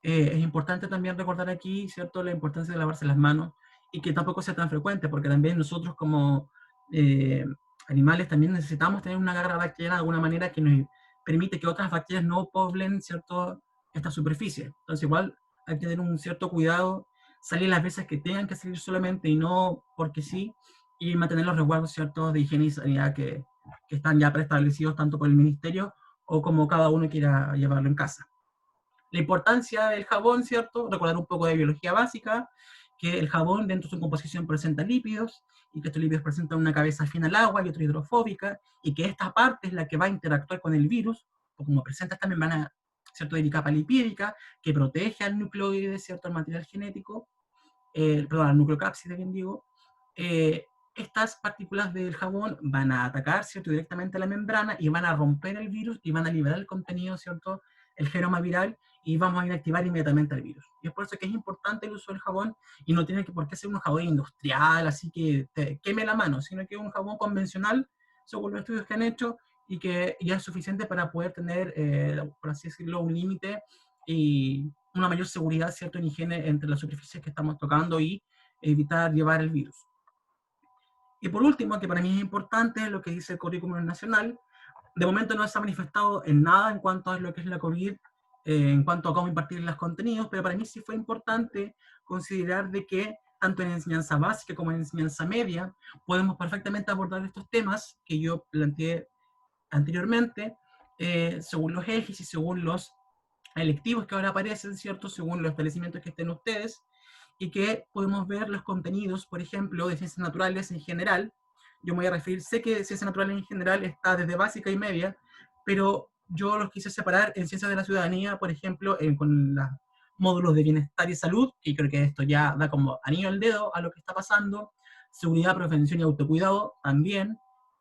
A: es importante también recordar aquí, ¿cierto?, la importancia de lavarse las manos y que tampoco sea tan frecuente, porque también nosotros como eh, animales también necesitamos tener una garra bacteriana de alguna manera que nos permite que otras bacterias no poblen, ¿cierto?, esta superficie. Entonces igual hay que tener un cierto cuidado, salir las veces que tengan que salir solamente y no porque sí, y mantener los resguardos, ¿cierto?, de higiene y sanidad que están ya preestablecidos tanto por el ministerio o como cada uno quiera llevarlo en casa. La importancia del jabón, ¿cierto? Recordar un poco de biología básica, que el jabón dentro de su composición presenta lípidos, y que estos lípidos presentan una cabeza afín al agua y otra hidrofóbica, y que esta parte es la que va a interactuar con el virus, o como presenta esta membrana, ¿cierto?, de capa lipídica, que protege al nucleoide, ¿cierto?, al material genético, perdón, al nucleocápside, bien digo, eh, estas partículas del jabón van a atacar, ¿cierto?, directamente la membrana y van a romper el virus y van a liberar el contenido, ¿cierto?, el genoma viral, y vamos a inactivar inmediatamente el virus. Y es por eso que es importante el uso del jabón, y no tiene que por qué ser un jabón industrial, así que te queme la mano, sino que es un jabón convencional, según los estudios que han hecho, y que ya es suficiente para poder tener, por así decirlo, un límite y una mayor seguridad, ¿cierto?, en higiene entre las superficies que estamos tocando y evitar llevar el virus. Y por último, que para mí es importante, lo que dice el currículum nacional, de momento no se ha manifestado en nada en cuanto a lo que es la COVID, en cuanto a cómo impartir los contenidos, pero para mí sí fue importante considerar de que tanto en enseñanza básica como en enseñanza media podemos perfectamente abordar estos temas que yo planteé anteriormente, según los ejes y según los electivos que ahora aparecen, ¿cierto?, según los establecimientos que estén ustedes, y que podemos ver los contenidos, por ejemplo, de ciencias naturales en general. Yo me voy a referir, sé que ciencias naturales en general está desde básica y media, pero yo los quise separar en ciencias de la ciudadanía, por ejemplo, con los módulos de bienestar y salud, y creo que esto ya da como anillo al dedo a lo que está pasando, seguridad, prevención y autocuidado también,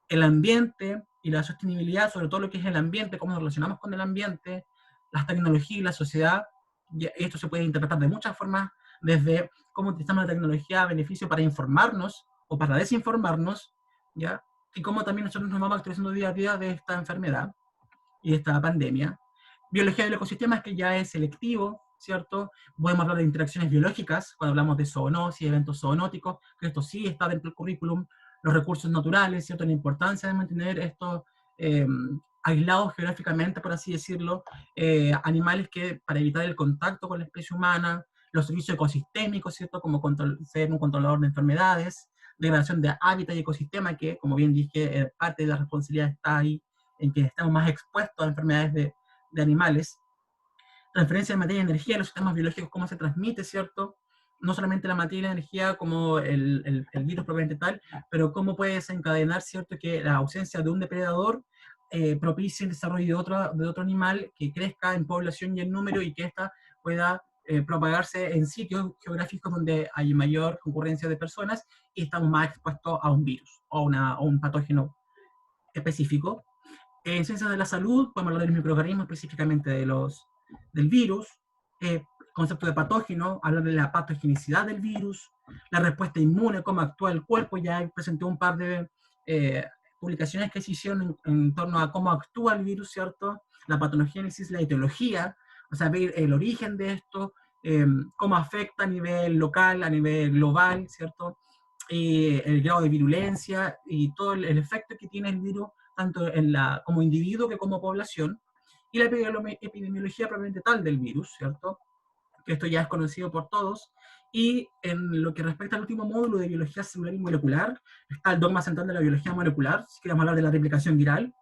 A: el ambiente y la sostenibilidad, sobre todo lo que es el ambiente, cómo nos relacionamos con el ambiente, las tecnologías y la sociedad, y esto se puede interpretar de muchas formas, desde cómo utilizamos la tecnología a beneficio para informarnos o para desinformarnos, ¿ya? Y cómo también nosotros nos vamos actualizando día a día de esta enfermedad y de esta pandemia. Biología del ecosistema, que ya es selectivo, ¿cierto? Podemos hablar de interacciones biológicas, cuando hablamos de zoonosis, eventos zoonóticos, que esto sí está dentro del currículum, los recursos naturales, ¿cierto? La importancia de mantener estos eh, aislados geográficamente, por así decirlo, animales que, para evitar el contacto con la especie humana, los servicios ecosistémicos, ¿cierto? Como ser un controlador de enfermedades, degradación de hábitat y ecosistema, que, como bien dije, parte de la responsabilidad está ahí, en que estamos más expuestos a enfermedades de animales. Transferencia de materia y energía, los sistemas biológicos, cómo se transmite, ¿cierto? No solamente la materia y la energía como el virus propiamente tal, pero cómo puede desencadenar, ¿cierto?, que la ausencia de un depredador propicie el desarrollo de otro animal que crezca en población y en número, y que ésta pueda propagarse en sitios geográficos donde hay mayor concurrencia de personas y estamos más expuestos a un virus o a un patógeno específico. En ciencias de la salud, podemos hablar del microorganismo, específicamente del virus, concepto de patógeno, hablar de la patogenicidad del virus, la respuesta inmune, cómo actúa el cuerpo. Ya presenté un par de eh, publicaciones que se hicieron en torno a cómo actúa el virus, ¿cierto? La patogénesis, la etiología, o sea, ver el origen de esto, cómo afecta a nivel local, a nivel global, ¿cierto? El grado de virulencia y todo el efecto que tiene el virus tanto como individuo que como población, y la epidemiología propiamente tal del virus, ¿cierto? Que esto ya es conocido por todos. Y en lo que respecta al último módulo de biología celular y molecular, está el dogma central de la biología molecular, si queremos hablar de la replicación viral,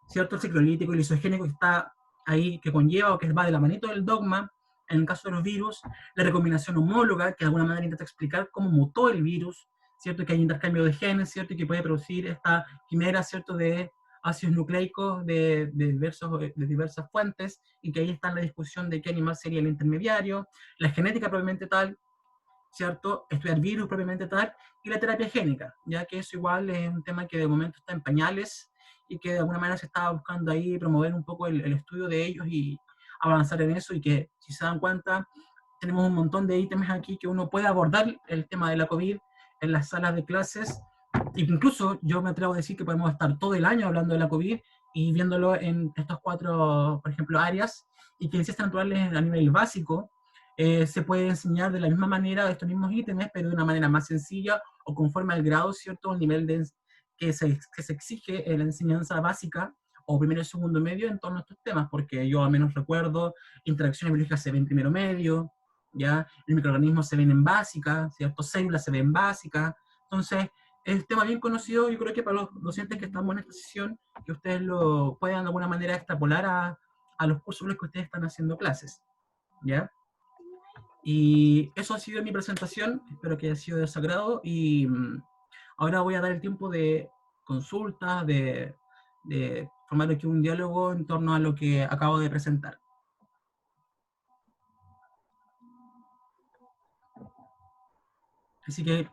A: ¿cierto? El ciclolítico y el lisogénico que está ahí, que conlleva o que va de la manito del dogma. En el caso de los virus, la recombinación homóloga, que de alguna manera intenta explicar cómo mutó el virus, ¿cierto? Que hay intercambio de genes, ¿cierto? Y que puede producir esta quimera, ¿cierto?, de ácidos nucleicos de diversas fuentes, y que ahí está la discusión de qué animal sería el intermediario, la genética propiamente tal, ¿cierto? Estudiar virus propiamente tal, y la terapia génica, ya que eso igual es un tema que de momento está en pañales y que de alguna manera se está buscando ahí promover un poco el estudio de ellos y avanzar en eso, y que, si se dan cuenta, tenemos un montón de ítems aquí que uno puede abordar el tema de la COVID en las salas de clases. Incluso yo me atrevo a decir que podemos estar todo el año hablando de la COVID y viéndolo en estos cuatro, por ejemplo, áreas, y que en ciencias naturales a nivel básico se puede enseñar de la misma manera estos mismos ítems, pero de una manera más sencilla o conforme al grado, ¿cierto?, el nivel que se exige en la enseñanza básica o primero y segundo medio en torno a estos temas, porque yo al menos recuerdo, interacciones biológicas se ven en primero medio, ¿ya? El microorganismo se ven en básica, ¿cierto? Células se ven en básica. Entonces, es un tema bien conocido, yo creo que para los docentes que estamos en esta sesión, que ustedes lo puedan de alguna manera extrapolar a los cursos en los que ustedes están haciendo clases, ¿ya? Y eso ha sido mi presentación, espero que haya sido de su agrado y ahora voy a dar el tiempo de consultas, de formar aquí un diálogo en torno a lo que acabo de presentar. Así que